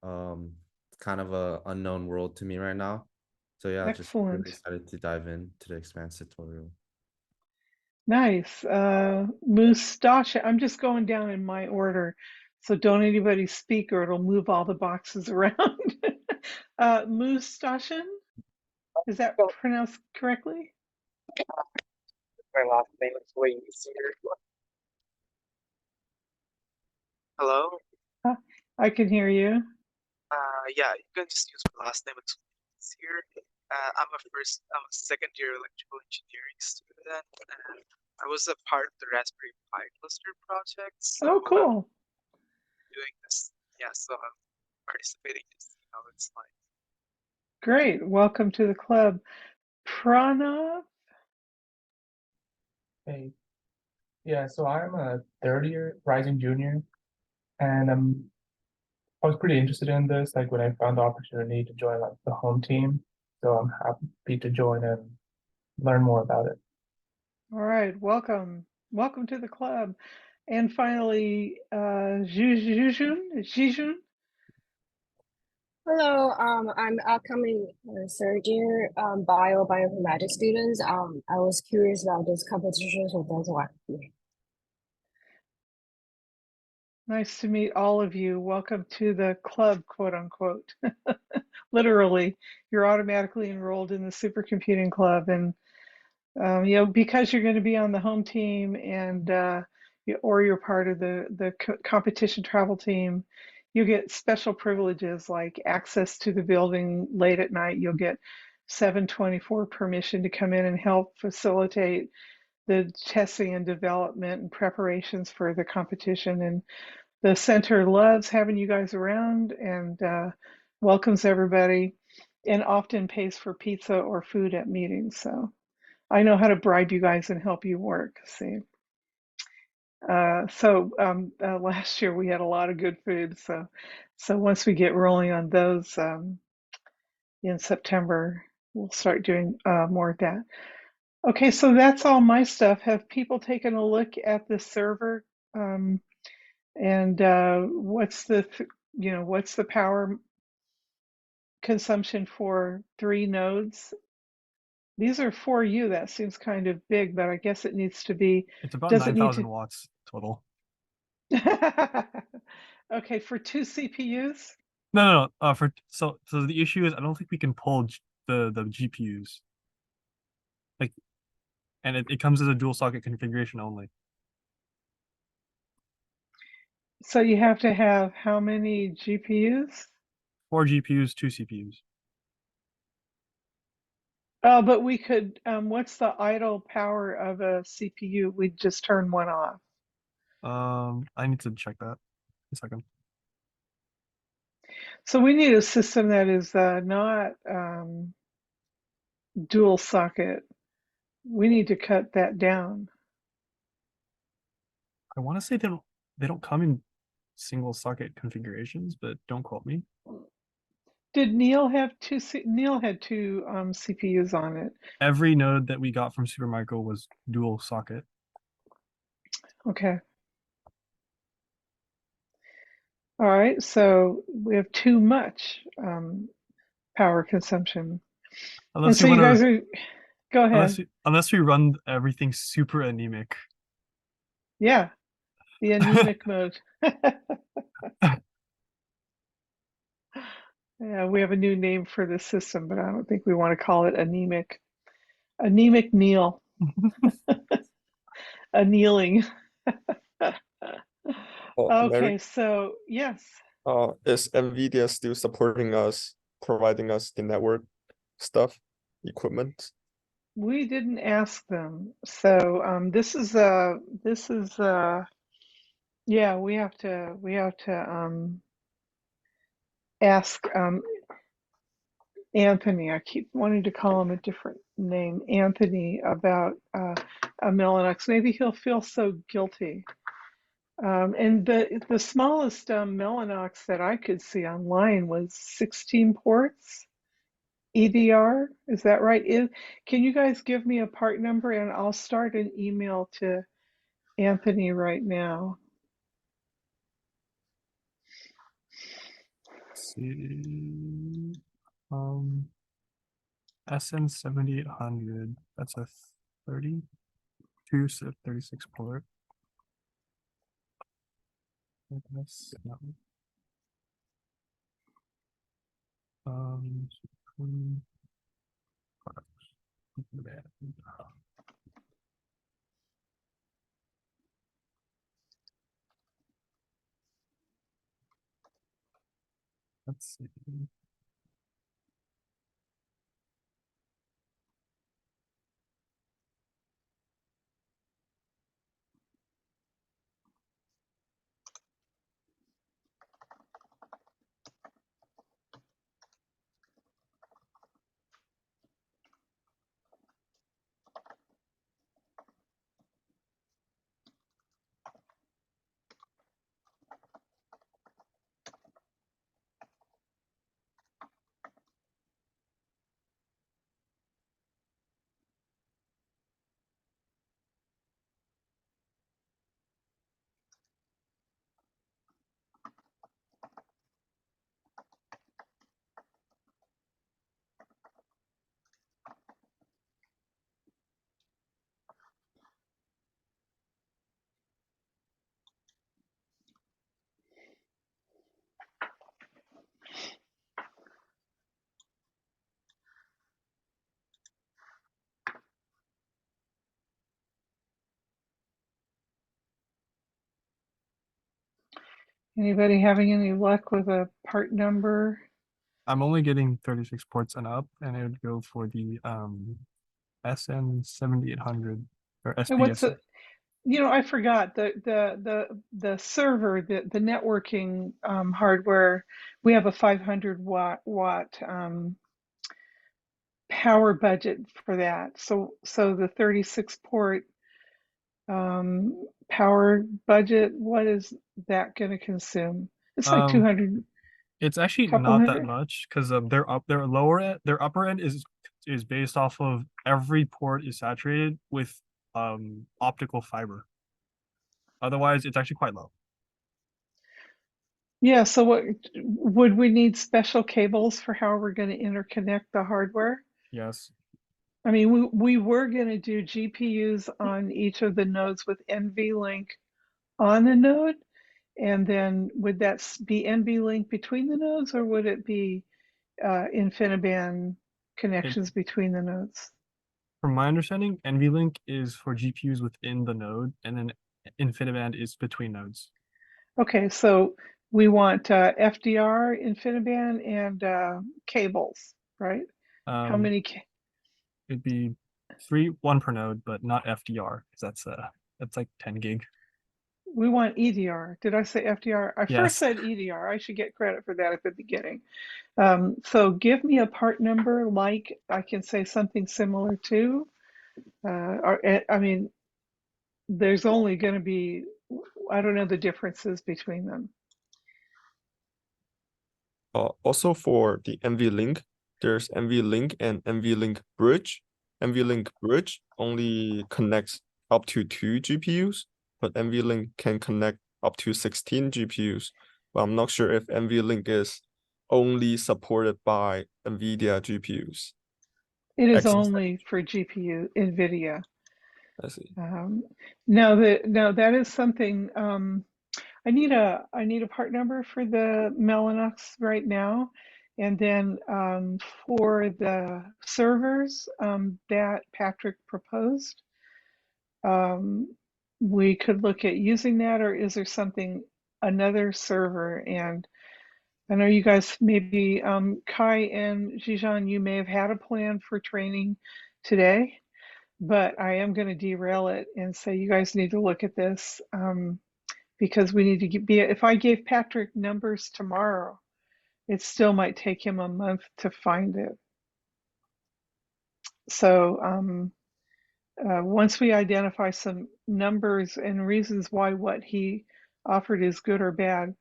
[SPEAKER 8] kind of a unknown world to me right now. So yeah, just really
[SPEAKER 9] Excellent.
[SPEAKER 8] excited to dive into the expanse tutorial.
[SPEAKER 9] Nice. Mustasha, I'm just going down in my order, so don't anybody speak or it'll move all the boxes around. Mustashin, is that pronounced correctly?
[SPEAKER 11] My last name is way easier. Hello?
[SPEAKER 9] I can hear you.
[SPEAKER 11] Yeah, you can just use my last name. It's easier. I'm a second year electrical engineering student, and I was a part of the Raspberry Pi cluster project. So
[SPEAKER 9] Oh, cool.
[SPEAKER 11] doing this, yeah. So I'm participating to see how it's like.
[SPEAKER 9] Great. Welcome to the club. Pranav?
[SPEAKER 12] Hey, yeah, so I'm a third year rising junior, and I was pretty interested in this, like when I found the opportunity to join like the home team. So I'm happy to join and learn more about it.
[SPEAKER 9] All right, welcome. Welcome to the club. And finally, Jijun?
[SPEAKER 13] Hello, I'm upcoming third year bioinformatics students. I was curious about this competition, so that's why.
[SPEAKER 9] Nice to meet all of you. Welcome to the club, quote unquote. Literally, you're automatically enrolled in the supercomputing club, and you know, because you're going to be on the home team and or you're part of the competition travel team, you get special privileges like access to the building late at night. You'll get 724 permission to come in and help facilitate the testing and development and preparations for the competition. And the center loves having you guys around and welcomes everybody and often pays for pizza or food at meetings. So I know how to bribe you guys and help you work. See. Last year we had a lot of good food. So once we get rolling on those in September, we'll start doing more of that. Okay, so that's all my stuff. Have people taken a look at the server? And what's the power consumption for 3 nodes? These are 4U. That seems kind of big, but I guess it needs to be.
[SPEAKER 1] It's about
[SPEAKER 9] Does it need
[SPEAKER 1] 9,000
[SPEAKER 9] to?
[SPEAKER 1] watts total.
[SPEAKER 9] Okay, for 2 CPUs?
[SPEAKER 1] No. So the issue is I don't think we can pull the GPUs. Like, and it comes as a dual socket configuration only.
[SPEAKER 9] So you have to have how many GPUs?
[SPEAKER 1] 4 GPUs, 2 CPUs.
[SPEAKER 9] Oh, but we could, what's the idle power of a CPU? We'd just turn one off.
[SPEAKER 1] I need to check that. A second.
[SPEAKER 9] So we need a system that is not dual socket. We need to cut that down.
[SPEAKER 1] I want to say they don't come in single socket configurations, but don't quote me.
[SPEAKER 9] Did Neil have Neil had 2 CPUs on it?
[SPEAKER 1] Every node that we got from Supermicro was dual socket.
[SPEAKER 9] Okay. All right, so we have too much power consumption.
[SPEAKER 1] Unless
[SPEAKER 9] and so you guys are, go ahead.
[SPEAKER 1] Unless we run everything super anemic.
[SPEAKER 9] Yeah, the anemic mode. Yeah, we have a new name for this system, but I don't think we want to call it anemic. Anemic Neil. Annealing. Okay,
[SPEAKER 3] Mary,
[SPEAKER 9] so yes.
[SPEAKER 3] is NVIDIA still supporting us, providing us the network stuff, equipment?
[SPEAKER 9] We didn't ask them. So yeah, we have to ask Anthony. I keep wanting to call him a different name, Anthony, about a Mellanox. Maybe he'll feel so guilty. And the smallest Mellanox that I could see online was 16 ports. EDR, is that right? Can you guys give me a part number and I'll start an email to Anthony right now.
[SPEAKER 1] see. SN7800. That's a 32, so 36 port. That's not. Supreme products. Let's see.
[SPEAKER 9] Anybody having any luck with a part number?
[SPEAKER 1] I'm only getting 36 ports and up, and it would go for the SN7800 or
[SPEAKER 9] And what's
[SPEAKER 1] SPS.
[SPEAKER 9] the, I forgot the server, the networking hardware. We have a 500 watt power budget for that. So the 36 port power budget, what is that going to consume? It's like 200.
[SPEAKER 1] It's actually
[SPEAKER 9] Couple
[SPEAKER 1] not that
[SPEAKER 9] hundred?
[SPEAKER 1] much because their upper end is based off of every port is saturated with optical fiber. Otherwise, it's actually quite low.
[SPEAKER 9] Yeah, so what would we need special cables for how we're going to interconnect the hardware?
[SPEAKER 1] Yes.
[SPEAKER 9] I mean, we were going to do GPUs on each of the nodes with NVLink on the node, and then would that be NVLink between the nodes, or would it be InfiniBand connections between the nodes?
[SPEAKER 1] From my understanding, NVLink is for GPUs within the node, and then InfiniBand is between nodes.
[SPEAKER 9] Okay, so we want FDR, InfiniBand, and cables, right? How many?
[SPEAKER 1] It'd be one per node, but not FDR, because that's like 10 gig.
[SPEAKER 9] We want EDR. Did I say FDR? I
[SPEAKER 1] Yes.
[SPEAKER 9] first said EDR. I should get credit for that at the beginning. So give me a part number, like I can say something similar to, I mean, there's only going to be, I don't know the differences between them.
[SPEAKER 3] Also for the NVLink, there's NVLink and NVLink Bridge. NVLink Bridge only connects up to 2 GPUs, but NVLink can connect up to 16 GPUs. But I'm not sure if NVLink is only supported by NVIDIA GPUs.
[SPEAKER 9] It is
[SPEAKER 3] Excellent.
[SPEAKER 9] only for GPU, NVIDIA.
[SPEAKER 3] I see.
[SPEAKER 9] No, that is something, I need a part number for the Mellanox right now. And then for the servers that Patrick proposed, we could look at using that, or is there another server? And I know you guys maybe, Kai and Zhijan, you may have had a plan for training today, but I am going to derail it and say you guys need to look at this because we need to if I gave Patrick numbers tomorrow, it still might take him a month to find it. So once we identify some numbers and reasons why what he offered is good or bad,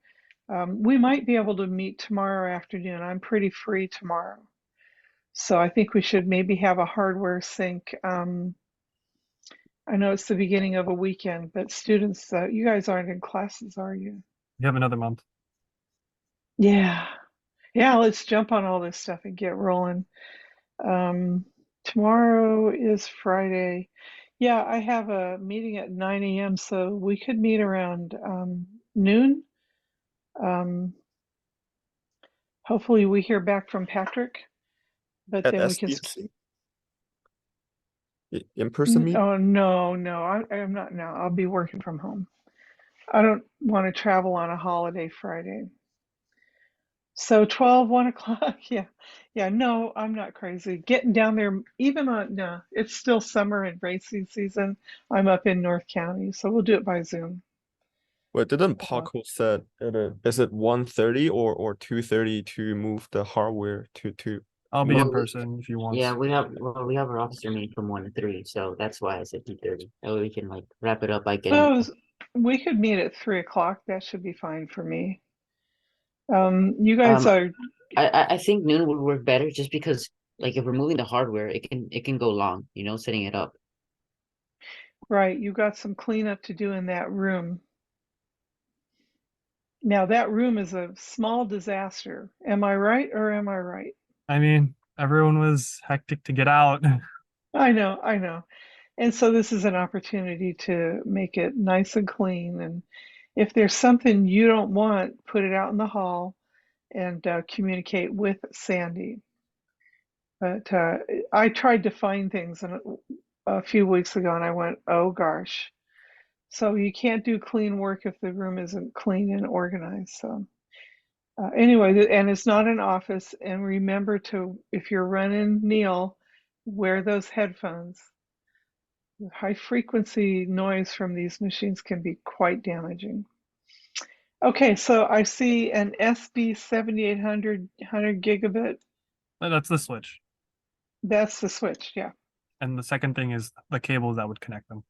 [SPEAKER 9] we might be able to meet tomorrow afternoon. I'm pretty free tomorrow. So I think we should maybe have a hardware sync. I know it's the beginning of a weekend, but students, you guys aren't in classes, are you?
[SPEAKER 1] You have another month.
[SPEAKER 9] Yeah. Yeah, let's jump on all this stuff and get rolling. Tomorrow is Friday. Yeah, I have a meeting at 9 a.m., so we could meet around noon. Hopefully we hear back from Patrick, but
[SPEAKER 3] At
[SPEAKER 9] then we can.
[SPEAKER 3] SCC? In-person meeting?
[SPEAKER 9] Oh, no, I'm not now. I'll be working from home. I don't want to travel on a holiday Friday. So 12, 1 o'clock. Yeah, no, I'm not crazy. Getting down there, even on, no, it's still summer and racing season. I'm up in North County, so we'll do it by Zoom.
[SPEAKER 3] Wait, didn't Paco said is it 1:30 or 2:30 to move the hardware to
[SPEAKER 1] I'll be in
[SPEAKER 4] Well,
[SPEAKER 1] person if you want.
[SPEAKER 4] Yeah, we have our officer meeting from 1 to 3, so that's why I said 2:30. That way we can like wrap it up by getting.
[SPEAKER 9] Oh, we could meet at 3 o'clock. That should be fine for me. You guys are,
[SPEAKER 4] I think noon would work better just because like if we're moving the hardware, it can go long, setting it up.
[SPEAKER 9] right, you got some cleanup to do in that room. Now that room is a small disaster. Am I right or am I right?
[SPEAKER 1] I mean, everyone was hectic to get out.
[SPEAKER 9] I know. And so this is an opportunity to make it nice and clean. And if there's something you don't want, put it out in the hall and communicate with Sandy. But I tried to find things a few weeks ago and I went, oh gosh. So you can't do clean work if the room isn't clean and organized. So anyway, and it's not an office. And remember to, if you're running Neil, wear those headphones. High frequency noise from these machines can be quite damaging. Okay, so I see an SB7800 100 gigabit.
[SPEAKER 1] That's the switch.
[SPEAKER 9] That's the switch, yeah.
[SPEAKER 1] And the second thing is the cables that would connect them.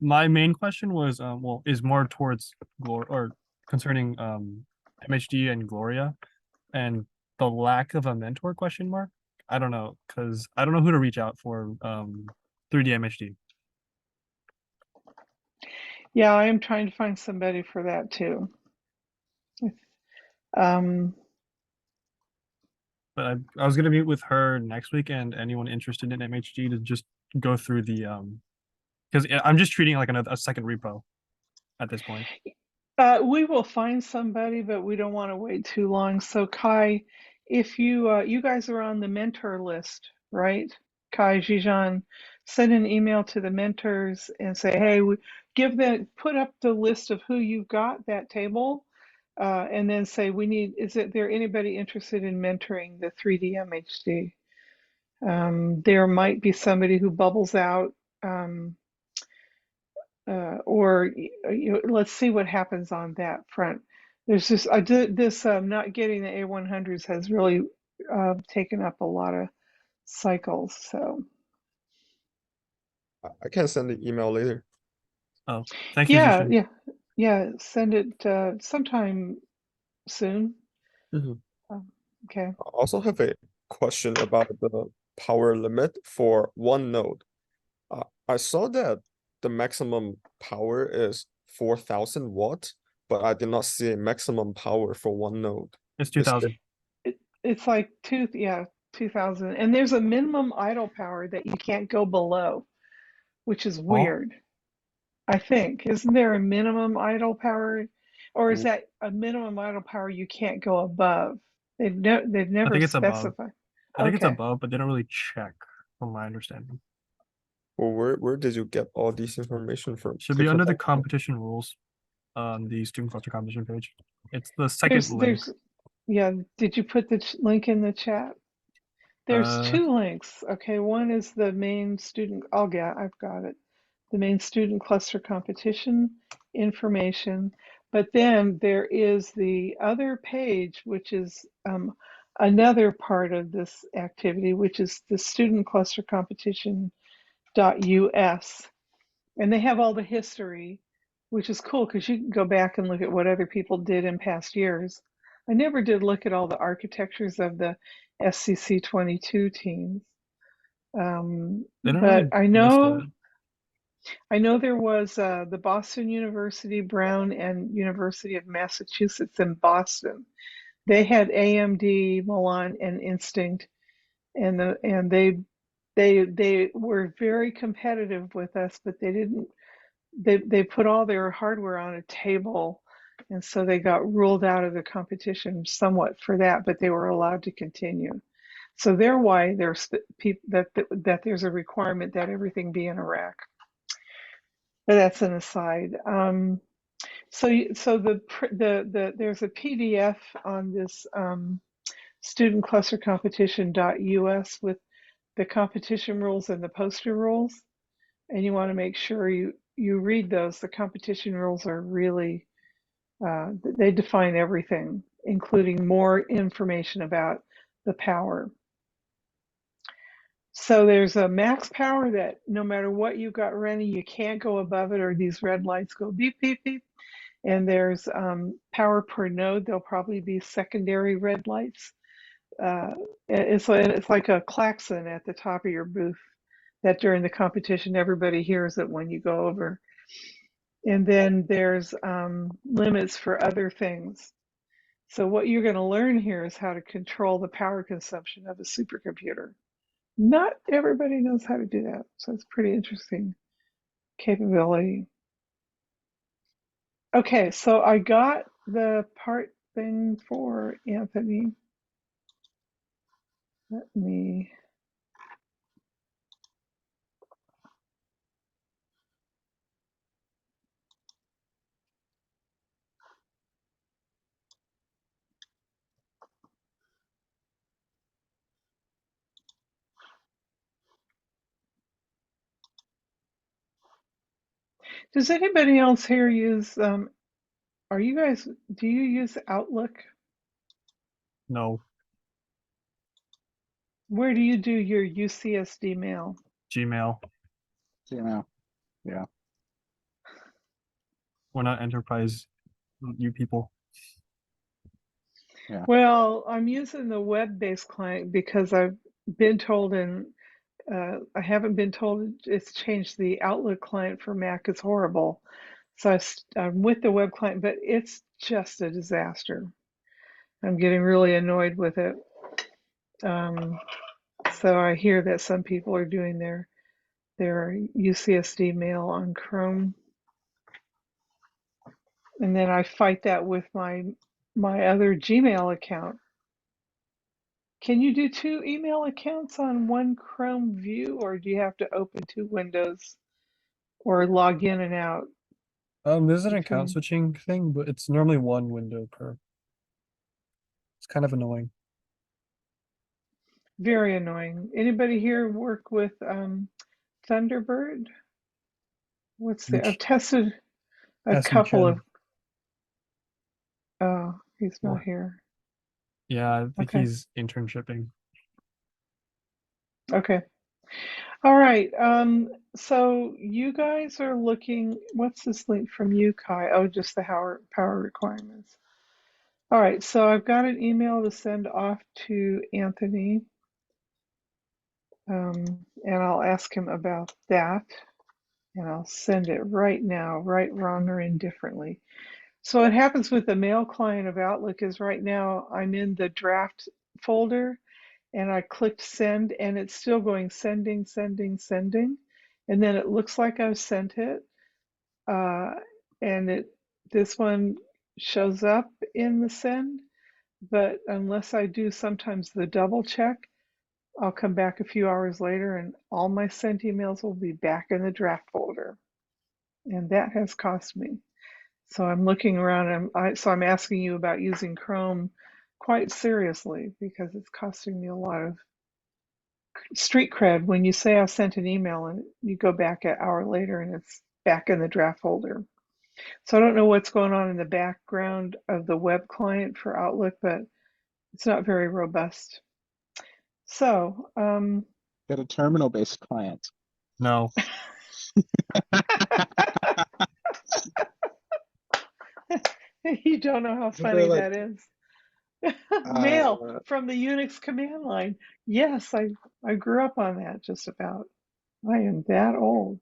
[SPEAKER 1] My main question was is more towards concerning MHD and Gloria and the lack of a mentor question mark. I don't know, because I don't know who to reach out for 3D MHD.
[SPEAKER 9] Yeah, I am trying to find somebody for that too.
[SPEAKER 1] But I was gonna meet with her next week and anyone interested in MHD to just go through the because I'm just treating it like a second repo at this point.
[SPEAKER 9] We will find somebody, but we don't want to wait too long. So Kai, if you guys are on the mentor list, right? Kai, Jijan, send an email to the mentors and say, hey, put up the list of who you've got, that table, and then say is there anybody interested in mentoring the 3D MHD? There might be somebody who bubbles out, or let's see what happens on that front. There's just not getting the A100s has really taken up a lot of cycles. So
[SPEAKER 3] I can send the email later.
[SPEAKER 1] Oh, thank you.
[SPEAKER 9] Yeah. Send it sometime soon. Okay.
[SPEAKER 3] I also have a question about the power limit for one node. I saw that the maximum power is 4,000 watts, but I did not see a maximum power for one node.
[SPEAKER 1] It's 2,000.
[SPEAKER 9] It's like 2,000, and there's a minimum idle power that you can't go below, which is weird. I think, isn't there a minimum idle power, or is that a minimum idle power you can't go above? They've never
[SPEAKER 1] I think it's
[SPEAKER 9] specified.
[SPEAKER 1] above. I think it's above, but they don't really check, from my understanding.
[SPEAKER 3] Well, where did you get all this information from?
[SPEAKER 1] Should be under the competition rules on the student cluster competition page. It's the second link.
[SPEAKER 9] Yeah, did you put the link in the chat? There's two links. Okay, one is the main student. I've got it. The main student cluster competition information. But then there is the other page, which is another part of this activity, which is the student cluster competition.us. And they have all the history, which is cool because you can go back and look at what other people did in past years. I never did look at all the architectures of the SCC22 teams. But I know I know there was the Boston University, Brown, and University of Massachusetts in Boston. They had AMD, Milan, and Instinct, and they were very competitive with us, but they didn't. They put all their hardware on a table, and so they got ruled out of the competition somewhat for that, but they were allowed to continue. So they're why there's that there's a requirement that everything be in a rack. But that's an aside. So there's a PDF on this studentclustercompetition.us with the competition rules and the poster rules, and you want to make sure you read those. The competition rules are really they define everything, including more information about the power. So there's a max power that no matter what you've got running, you can't go above it, or these red lights go beep, beep, beep. And there's power per node. There'll probably be secondary red lights. It's like a klaxon at the top of your booth that during the competition, everybody hears it when you go over. And then there's limits for other things. So what you're going to learn here is how to control the power consumption of a supercomputer. Not everybody knows how to do that, so it's pretty interesting capability. Okay, so I got the part thing for Anthony. Let me. Does anybody else here use, do you use Outlook?
[SPEAKER 1] No.
[SPEAKER 9] Where do you do your UCSD mail?
[SPEAKER 1] Gmail.
[SPEAKER 6] Gmail. Yeah.
[SPEAKER 1] We're not enterprise, you people.
[SPEAKER 6] Yeah.
[SPEAKER 9] Well, I'm using the web-based client because I've been told, and I haven't been told it's changed. The Outlook client for Mac is horrible. So I'm with the web client, but it's just a disaster. I'm getting really annoyed with it. So I hear that some people are doing their UCSD mail on Chrome. And then I fight that with my other Gmail account. Can you do 2 email accounts on one Chrome view, or do you have to open 2 windows or log in and out?
[SPEAKER 1] There's an account
[SPEAKER 9] between?
[SPEAKER 1] switching thing, but it's normally one window per. It's kind of annoying.
[SPEAKER 9] Very annoying. Anybody here work with Thunderbird? I've tested a
[SPEAKER 1] Yes, we
[SPEAKER 9] couple of.
[SPEAKER 1] can.
[SPEAKER 9] Oh, he's not
[SPEAKER 1] Well,
[SPEAKER 9] here.
[SPEAKER 1] Yeah, I think
[SPEAKER 9] Okay.
[SPEAKER 1] he's internshipping.
[SPEAKER 9] Okay. All right. So you guys are looking. What's this link from you, Kai? Oh, just the power requirements. All right. So I've got an email to send off to Anthony, and I'll ask him about that, and I'll send it right now, right, wrong, or indifferently. So what happens with the mail client of Outlook is right now I'm in the draft folder, and I clicked send, and it's still going sending, sending, sending. And then it looks like I've sent it. And this one shows up in the send, but unless I do sometimes the double check, I'll come back a few hours later and all my sent emails will be back in the draft folder. And that has cost me. So I'm looking around, so I'm asking you about using Chrome quite seriously, because it's costing me a lot of street cred when you say I sent an email and you go back an hour later and it's back in the draft folder. So I don't know what's going on in the background of the web client for Outlook, but it's not very robust. So
[SPEAKER 6] Get a terminal-based client.
[SPEAKER 1] No.
[SPEAKER 9] You don't know how funny
[SPEAKER 6] like,
[SPEAKER 9] that is. Mail from the Unix command line. Yes, I grew up on that just about. I am that old.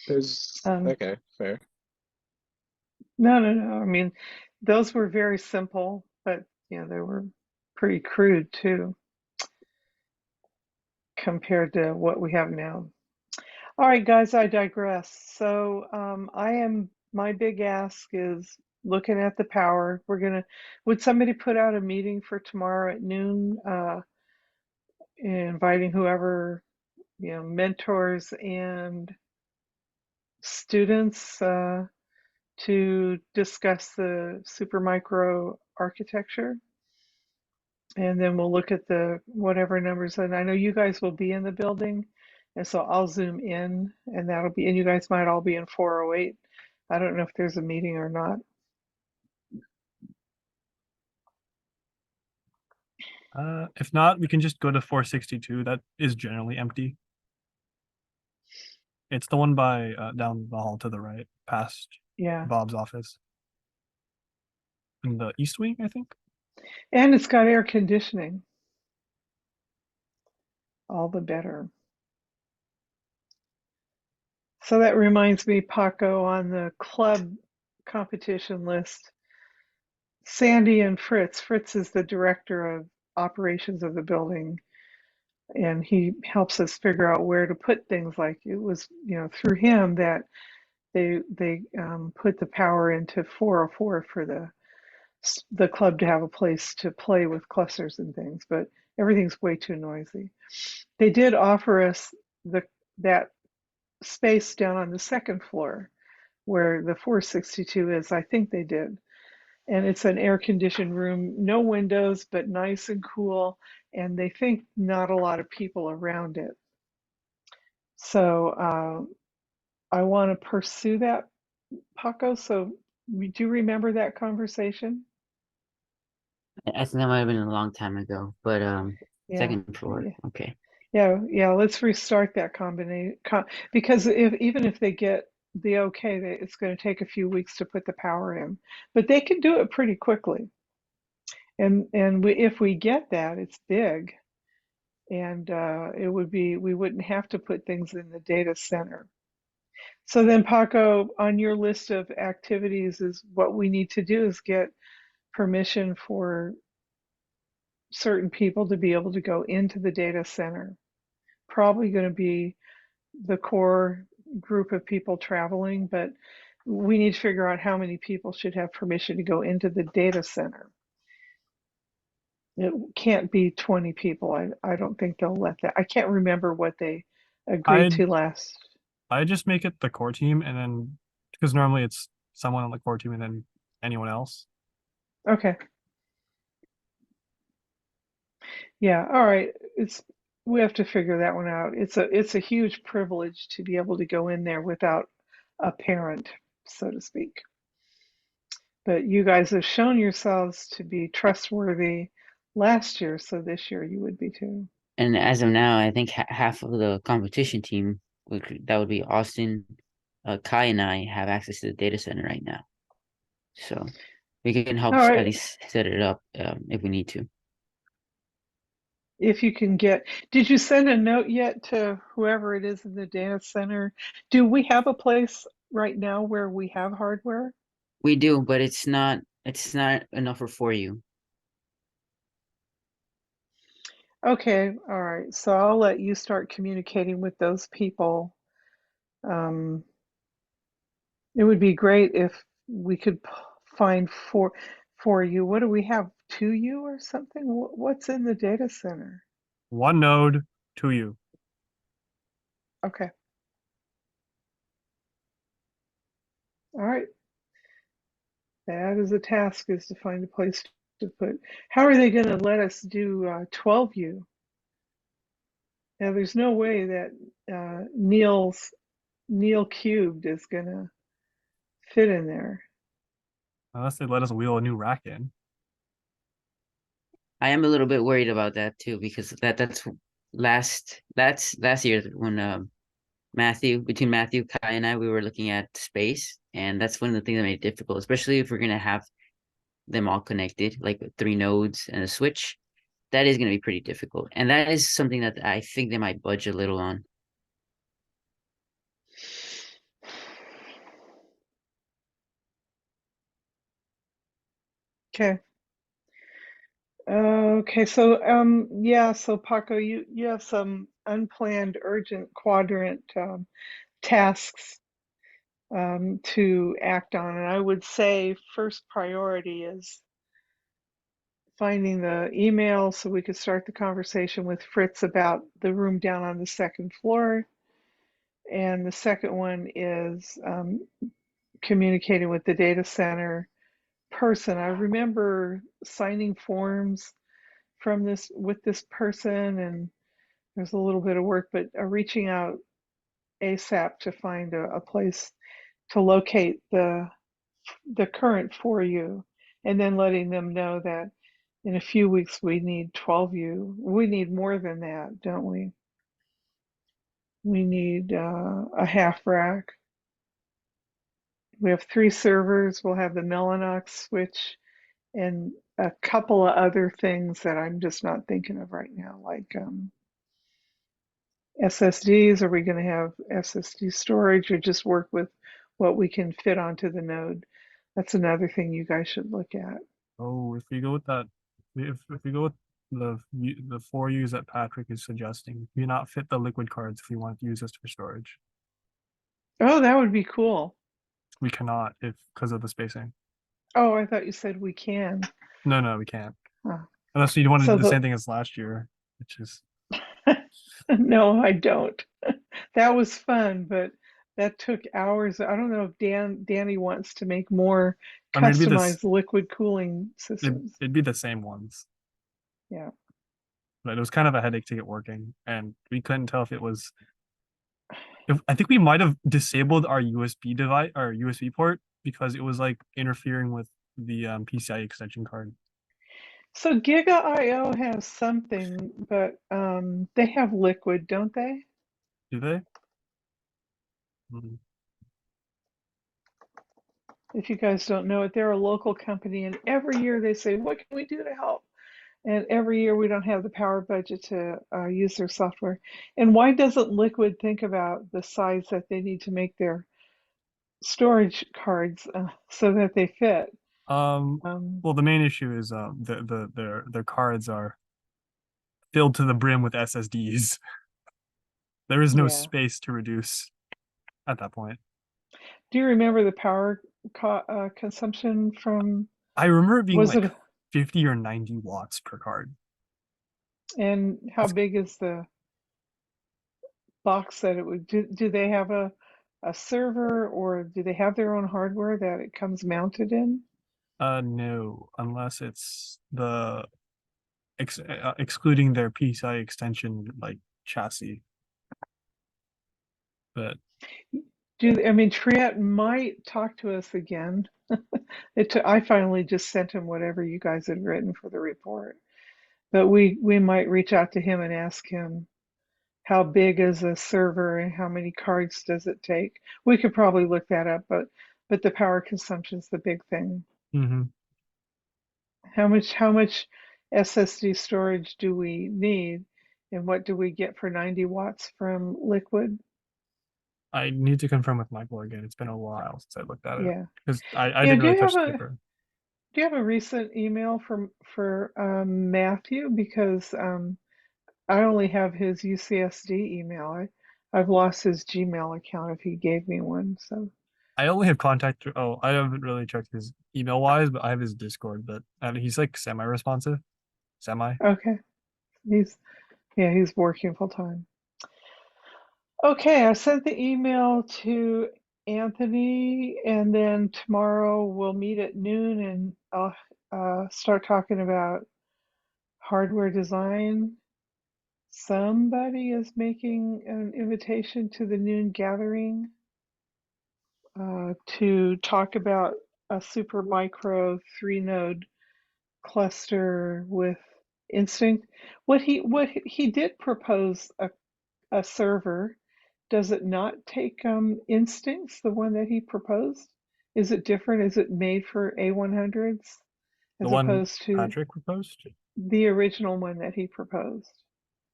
[SPEAKER 6] There's
[SPEAKER 9] Um,
[SPEAKER 6] okay, fair.
[SPEAKER 9] No, no, no. I mean, those were very simple, but yeah, they were pretty crude too, compared to what we have now. All right, guys, I digress. So my big ask is looking at the power. Would somebody put out a meeting for tomorrow at noon, inviting whoever, mentors and students, to discuss the Supermicro architecture? And then we'll look at the whatever numbers. And I know you guys will be in the building. And so I'll zoom in and and you guys might all be in 408. I don't know if there's a meeting or not.
[SPEAKER 1] If not, we can just go to 462. That is generally empty. It's the one by down the hall to the right, past
[SPEAKER 9] Yeah.
[SPEAKER 1] Bob's office. In the East Wing, I think.
[SPEAKER 9] And it's got air conditioning. All the better. So that reminds me, Paco, on the club competition list, Sandy and Fritz. Fritz is the director of operations of the building, and he helps us figure out where to put things. Like it was, through him that they put the power into 404 for the club to have a place to play with clusters and things, but everything's way too noisy. They did offer us that space down on the second floor where the 462 is. I think they did. And it's an air conditioned room, no windows, but nice and cool. And they think not a lot of people around it. So I want to pursue that, Paco. So do you remember that conversation?
[SPEAKER 4] I think that might have been a long time ago, but
[SPEAKER 9] Yeah.
[SPEAKER 4] second floor,
[SPEAKER 9] Yeah.
[SPEAKER 4] okay.
[SPEAKER 9] Yeah, let's restart that combination because even if they get the okay, it's going to take a few weeks to put the power in, but they can do it pretty quickly. And if we get that, it's big, and we wouldn't have to put things in the data center. So then, Paco, on your list of activities, is what we need to do is get permission for certain people to be able to go into the data center. Probably going to be the core group of people traveling, but we need to figure out how many people should have permission to go into the data center. It can't be 20 people. I don't think they'll let that. I can't remember what they agreed to last.
[SPEAKER 1] I just make it the core team, and then because normally it's someone on the core team and then anyone else.
[SPEAKER 9] Okay. Yeah, all right. We have to figure that one out. It's a huge privilege to be able to go in there without a parent, so to speak. But you guys have shown yourselves to be trustworthy last year, so this year you would be too.
[SPEAKER 4] And as of now, I think half of the competition team, that would be Austin, Kai, and I have access to the data center right now. So we can help
[SPEAKER 9] All right.
[SPEAKER 4] at least set it up if we need to.
[SPEAKER 9] If you can did you send a note yet to whoever it is in the data center? Do we have a place right now where we have hardware?
[SPEAKER 4] We do, but it's not enough for you.
[SPEAKER 9] Okay, all right. So I'll let you start communicating with those people. It would be great if we could find for you. What do we have? 2U or something? What's in the data center?
[SPEAKER 1] One node, 2U.
[SPEAKER 9] Okay. All right. That is a task, is to find a place to put. How are they going to let us do 12U? Now, there's no way that Neil cubed is going to fit in there.
[SPEAKER 1] Unless they let us wheel a new rack in.
[SPEAKER 4] I am a little bit worried about that too, because that's last year when between Matthew, Kai, and I, we were looking at space, and that's one of the things that made it difficult, especially if we're gonna have them all connected, like with 3 nodes and a switch. That is gonna be pretty difficult, and that is something that I think they might budge a little on.
[SPEAKER 9] Okay. Okay, so yeah, so Paco, you have some unplanned urgent quadrant tasks to act on, and I would say first priority is finding the email so we could start the conversation with Fritz about the room down on the second floor. And the second one is communicating with the data center person. I remember signing forms from this with this person, and there's a little bit of work, but reaching out ASAP to find a place to locate the current 4U, and then letting them know that in a few weeks we need 12U. We need more than that, don't we? We need a half rack. We have 3 servers. We'll have the Mellanox switch and a couple of other things that I'm just not thinking of right now, like SSDs. Are we going to have SSD storage, or just work with what we can fit onto the node? That's another thing you guys should look at.
[SPEAKER 1] Oh, if we go with that, if we go with the 4Us that Patrick is suggesting, we not fit the liquid cards if we want to use this for storage.
[SPEAKER 9] Oh, that would be cool.
[SPEAKER 1] We cannot if because of the spacing.
[SPEAKER 9] Oh, I thought you said we can.
[SPEAKER 1] No, we can't.
[SPEAKER 9] Huh.
[SPEAKER 1] Unless you want to
[SPEAKER 9] So
[SPEAKER 1] do the same thing as last year, which is
[SPEAKER 9] No, I don't. That was fun, but that took hours. I don't know if Danny wants to make more
[SPEAKER 1] I mean, it'd be
[SPEAKER 9] customized liquid cooling systems.
[SPEAKER 1] it'd be the same ones,
[SPEAKER 9] Yeah.
[SPEAKER 1] but it was kind of a headache to get working, and we couldn't tell if it was. I think we might have disabled our USB device, our USB port, because it was like interfering with the PCI extension card.
[SPEAKER 9] So Giga.io has something, but they have liquid, don't they?
[SPEAKER 1] Do they? Hmm.
[SPEAKER 9] If you guys don't know it, they're a local company, and every year they say, "What can we do to help?" And every year we don't have the power budget to use their software. And why doesn't Liquid think about the size that they need to make their storage cards so that they fit?
[SPEAKER 1] Well, the main issue is their cards are filled to the brim with SSDs. There is no
[SPEAKER 9] Yeah.
[SPEAKER 1] space to reduce at that point.
[SPEAKER 9] Do you remember the power consumption from?
[SPEAKER 1] I remember it being
[SPEAKER 9] Was
[SPEAKER 1] like
[SPEAKER 9] it?
[SPEAKER 1] 50 or 90 watts per card.
[SPEAKER 9] And how big is the box that it would? Do they have a server, or do they have their own hardware that it comes mounted in?
[SPEAKER 1] No, unless it's the excluding their PCI extension like chassis. But
[SPEAKER 9] I mean, Triet might talk to us again. I finally just sent him whatever you guys had written for the report, but we might reach out to him and ask him how big is a server and how many cards does it take. We could probably look that up, but the power consumption is the big thing.
[SPEAKER 1] mm-hmm.
[SPEAKER 9] How much SSD storage do we need, and what do we get for 90 watts from Liquid?
[SPEAKER 1] I need to confirm with Michael again. It's been a while since I looked at it
[SPEAKER 9] Yeah.
[SPEAKER 1] because I
[SPEAKER 9] Yeah,
[SPEAKER 1] didn't
[SPEAKER 9] do
[SPEAKER 1] really
[SPEAKER 9] you
[SPEAKER 1] touch
[SPEAKER 9] have
[SPEAKER 1] the
[SPEAKER 9] a
[SPEAKER 1] paper.
[SPEAKER 9] Do you have a recent email for Matthew? Because I only have his UCSD email. I've lost his Gmail account if he gave me one. So
[SPEAKER 1] I only have contact through. Oh, I haven't really checked his email wise, but I have his Discord. But he's like semi-responsive, semi.
[SPEAKER 9] okay, he's working full time. Okay, I sent the email to Anthony, and then tomorrow we'll meet at noon, and I'll start talking about hardware design. Somebody is making an invitation to the noon gathering to talk about a super micro 3-node cluster with Instinct. What he did propose a server. Does it not take Instincts, the one that he proposed? Is it different? Is it made for A100s
[SPEAKER 1] The
[SPEAKER 9] as
[SPEAKER 1] one
[SPEAKER 9] opposed to
[SPEAKER 1] Patrick proposed.
[SPEAKER 9] the original one that he proposed?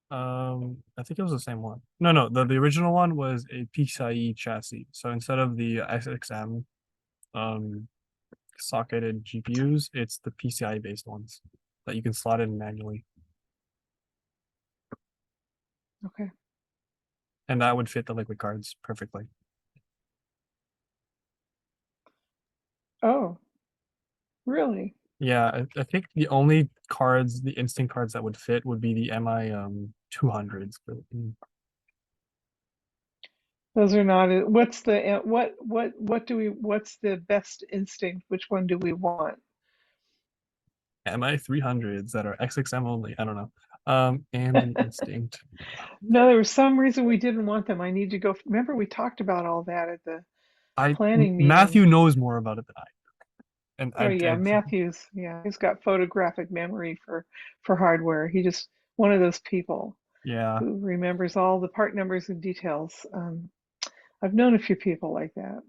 [SPEAKER 1] I think it was the same one. No. The original one was a PCIe chassis. So instead of the SXM socketed GPUs. It's the PCI based ones that you can slot in manually,
[SPEAKER 9] Okay.
[SPEAKER 1] and that would fit the liquid cards perfectly.
[SPEAKER 9] Oh, really?
[SPEAKER 1] Yeah, I think the only cards, the instinct cards that would fit would be the MI 200s.
[SPEAKER 9] Those are not. What's the what's the best instinct? Which one do we want?
[SPEAKER 1] MI 300s that are XXM only. I don't know. And the instinct.
[SPEAKER 9] No, there was some reason we didn't want them. I need to go. Remember, we talked about all that at the planning meeting.
[SPEAKER 1] Matthew knows more about it than I do. And
[SPEAKER 9] Oh yeah, Matthew's, yeah, he's got photographic memory for hardware. He just one of those people
[SPEAKER 1] yeah.
[SPEAKER 9] who remembers all the part numbers and details. I've known a few people like that.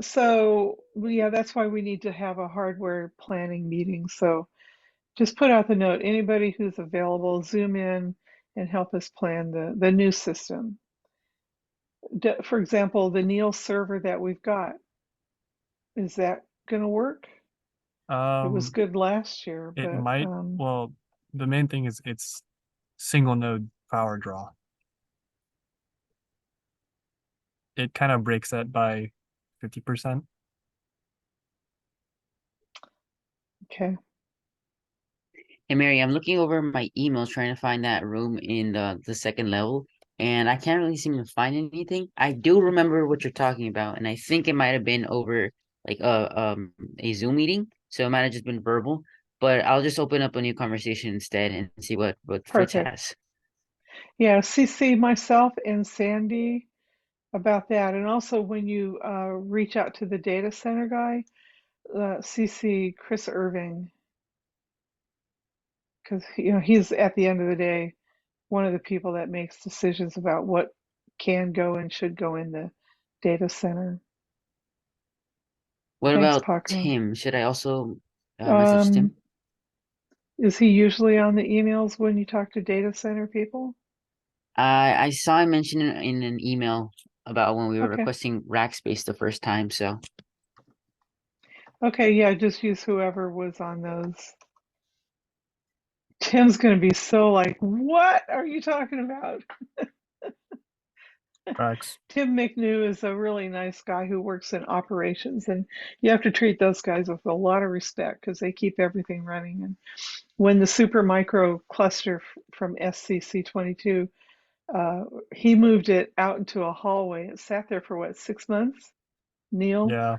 [SPEAKER 9] So yeah, that's why we need to have a hardware planning meeting. So just put out the note, anybody who's available, zoom in and help us plan the new system. For example, the Neil server that we've got, is that going to work? It was good last year,
[SPEAKER 1] It
[SPEAKER 9] but
[SPEAKER 1] might. Well, the main thing is it's single node power draw. It kind of breaks that by 50%.
[SPEAKER 9] Okay.
[SPEAKER 4] Hey Mary, I'm looking over my emails trying to find that room in the second level, and I can't really seem to find anything. I do remember what you're talking about, and I think it might have been over like a Zoom meeting, so it might have just been verbal. But I'll just open up a new conversation instead and see what Fritz
[SPEAKER 9] Perfect.
[SPEAKER 4] has.
[SPEAKER 9] Yeah, CC myself and Sandy about that. And also when you reach out to the data center guy, CC Chris Irving, because he's at the end of the day one of the people that makes decisions about what can go and should go in the data center.
[SPEAKER 4] What
[SPEAKER 9] Thanks,
[SPEAKER 4] about
[SPEAKER 9] Paco.
[SPEAKER 4] Tim? Should I also message Tim?
[SPEAKER 9] Is he usually on the emails when you talk to data center people?
[SPEAKER 4] I saw him mention it in an email about when we were
[SPEAKER 9] Okay.
[SPEAKER 4] requesting rack space the first time, so.
[SPEAKER 9] Okay, yeah, just use whoever was on those. Tim's gonna be so like, what are you talking about?
[SPEAKER 1] Facts.
[SPEAKER 9] Tim McNew is a really nice guy who works in operations, and you have to treat those guys with a lot of respect because they keep everything running. And when the super micro cluster from SCC22, he moved it out into a hallway. It sat there for what, 6 months? Neil?
[SPEAKER 1] Yeah.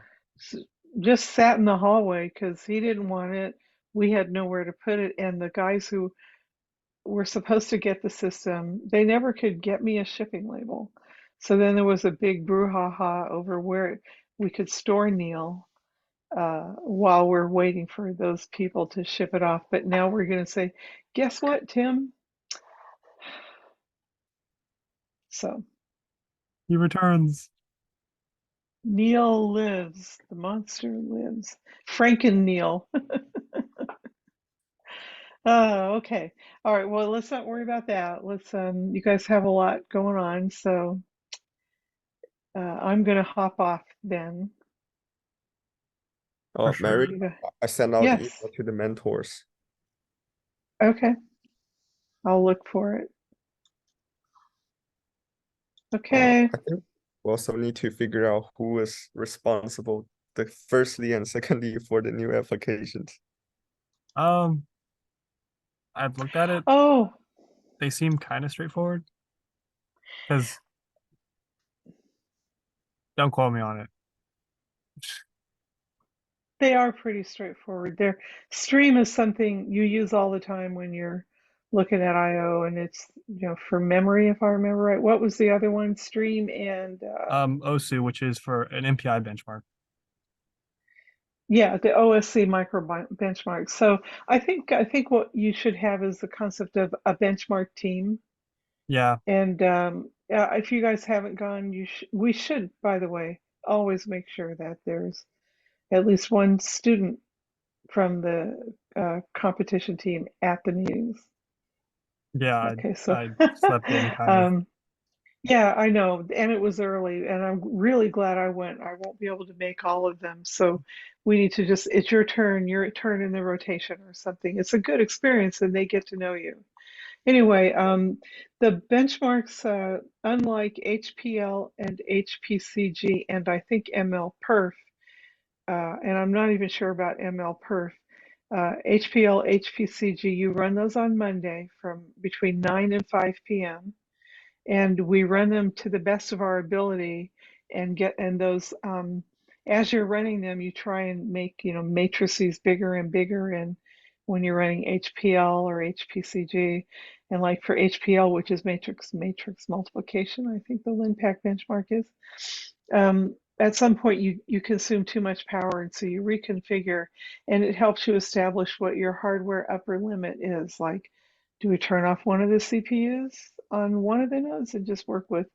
[SPEAKER 9] Just sat in the hallway because he didn't want it. We had nowhere to put it, and the guys who were supposed to get the system, they never could get me a shipping label. So then there was a big brouhaha over where we could store Neil while we're waiting for those people to ship it off. But now we're going to say, guess what, Tim? So
[SPEAKER 1] He returns.
[SPEAKER 9] Neil lives. The monster lives. Franken Neil. Oh, okay. All right. Well, let's not worry about that. Let's you guys have a lot going on, so I'm gonna hop off then.
[SPEAKER 3] Oh,
[SPEAKER 1] sure.
[SPEAKER 3] Mary, I sent out the
[SPEAKER 9] Yes.
[SPEAKER 3] email to the mentors.
[SPEAKER 9] Okay. I'll look for it. Okay.
[SPEAKER 3] I think we also need to figure out who is responsible, firstly and secondly, for the new applications.
[SPEAKER 1] I've looked at it.
[SPEAKER 9] Oh,
[SPEAKER 1] They seem kind of straightforward. Because don't quote me on it.
[SPEAKER 9] they are pretty straightforward. Their stream is something you use all the time when you're looking at IO, and it's for memory, if I remember right. What was the other one? Stream and
[SPEAKER 1] OSU, which is for an MPI benchmark.
[SPEAKER 9] yeah, the OSC micro benchmark. So I think what you should have is the concept of a benchmark team.
[SPEAKER 1] Yeah.
[SPEAKER 9] And if you guys haven't gone, we should, by the way, always make sure that there's at least one student from the competition team at the meetings.
[SPEAKER 1] Yeah.
[SPEAKER 9] Okay, so
[SPEAKER 1] I slept in kind of.
[SPEAKER 9] Yeah, I know, and it was early, and I'm really glad I went. I won't be able to make all of them, so we need to just, it's your turn in the rotation or something. It's a good experience, and they get to know you. Anyway, the benchmarks, unlike HPL and HPCG, and I think ML-Perf, and I'm not even sure about ML-Perf, HPL, HPCG, you run those on Monday from between 9 and 5 p.m. and we run them to the best of our ability and those as you're running them you try and make matrices bigger and bigger, and when you're running HPL or HPCG, and like for HPL, which is matrix multiplication, I think the LinPack benchmark is, at some point you consume too much power, and so you reconfigure, and it helps you establish what your hardware upper limit is. Like, do we turn off one of the CPUs on one of the nodes and just work with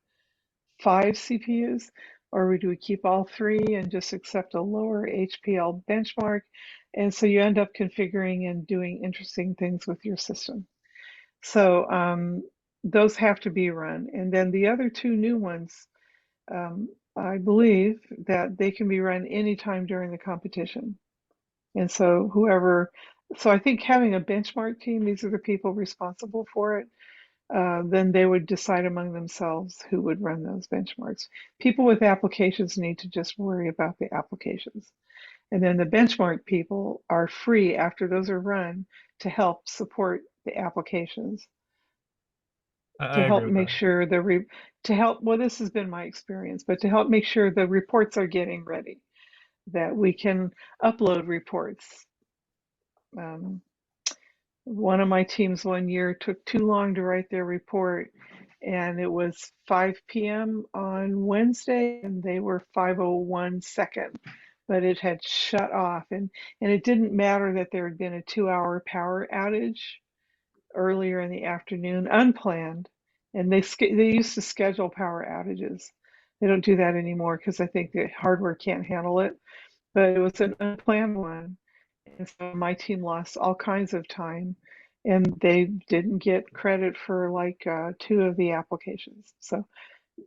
[SPEAKER 9] 5 CPUs? Or do we keep all 3 and just accept a lower HPL benchmark? And so you end up configuring and doing interesting things with your system. So those have to be run. And then the other 2 new ones, I believe that they can be run anytime during the competition. And so so I think having a benchmark team, these are the people responsible for it, then they would decide among themselves who would run those benchmarks. People with applications need to just worry about the applications. And then the benchmark people are free after those are run to help support the applications.
[SPEAKER 1] I agree with that.
[SPEAKER 9] Well, this has been my experience, but to help make sure the reports are getting ready, that we can upload reports. One of my teams one year took too long to write their report, and it was 5 p.m. on Wednesday, and they were 5:01 second, but it had shut off, and it didn't matter that there had been a 2-hour power outage earlier in the afternoon, unplanned, and they used to schedule power outages. They don't do that anymore because I think the hardware can't handle it, but it was an unplanned one. And so my team lost all kinds of time, and they didn't get credit for like 2 of the applications. So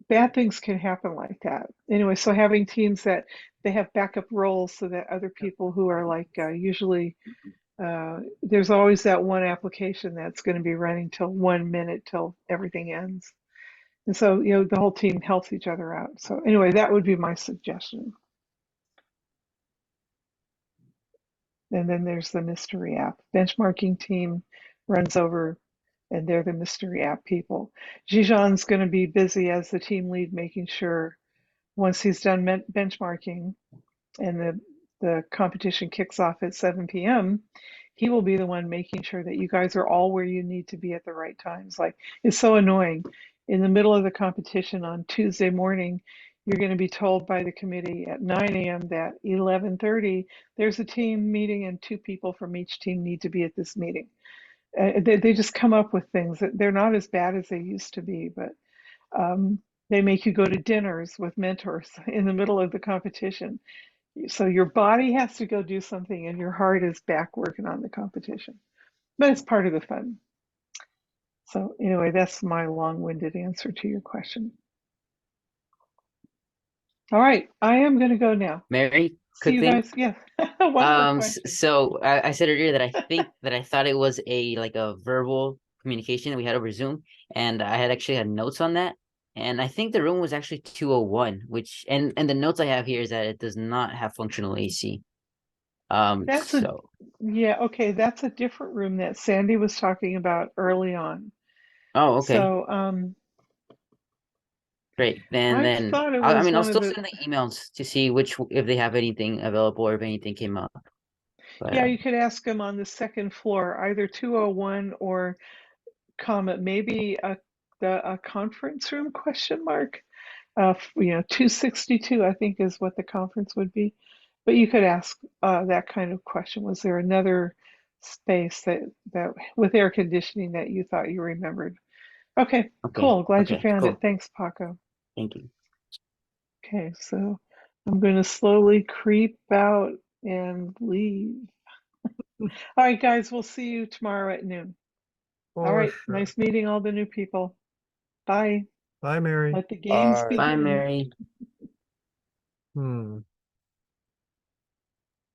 [SPEAKER 9] bad things can happen like that. Anyway, so having teams that they have backup roles so that other people who are like usually there's always that one application that's going to be running till 1 minute till everything ends. And so, the whole team helps each other out. So anyway, that would be my suggestion. And then there's the mystery app. Benchmarking team runs over, and they're the mystery app people. Jijan's going to be busy as the team lead, making sure once he's done benchmarking and the competition kicks off at 7 p.m., he will be the one making sure that you guys are all where you need to be at the right times. Like, it's so annoying. In the middle of the competition on Tuesday morning, you're going to be told by the committee at 9 a.m. that 11:30 there's a team meeting and 2 people from each team need to be at this meeting. They just come up with things that they're not as bad as they used to be, but they make you go to dinners with mentors in the middle of the competition. So your body has to go do something and your heart is back working on the competition. But it's part of the fun. So anyway, that's my long-winded answer to your question. All right, I am going to go now.
[SPEAKER 4] Mary,
[SPEAKER 9] See
[SPEAKER 4] quick
[SPEAKER 9] you
[SPEAKER 4] thing.
[SPEAKER 9] guys. Yeah, one more question.
[SPEAKER 4] So I said earlier that I think that I thought it was a verbal communication that we had over Zoom, and I had actually had notes on that. And I think the room was actually 201, which and the notes I have here is that it does not have functional AC.
[SPEAKER 9] Yeah, okay, that's a different room that Sandy was talking about early on.
[SPEAKER 4] Oh, okay.
[SPEAKER 9] So
[SPEAKER 4] Great. And
[SPEAKER 9] I
[SPEAKER 4] then
[SPEAKER 9] thought it
[SPEAKER 4] I
[SPEAKER 9] was
[SPEAKER 4] mean I'll
[SPEAKER 9] one of
[SPEAKER 4] still
[SPEAKER 9] the
[SPEAKER 4] send the emails to see if they have anything available or if anything came up. But
[SPEAKER 9] yeah, you could ask them on the second floor, either 201 or maybe a conference room question mark. 262 I think is what the conference would be. But you could ask that kind of question. Was there another space that with air conditioning that you thought you remembered? Okay, cool. Glad you found it. Thanks, Paco.
[SPEAKER 4] Thank you.
[SPEAKER 9] Okay, so I'm going to slowly creep out and leave. All right, guys, we'll see you tomorrow at noon. All right, nice meeting all the new people. Bye.
[SPEAKER 1] Bye, Mary.
[SPEAKER 9] Let the games
[SPEAKER 3] Bye.
[SPEAKER 4] Bye,
[SPEAKER 9] begin.
[SPEAKER 4] Mary.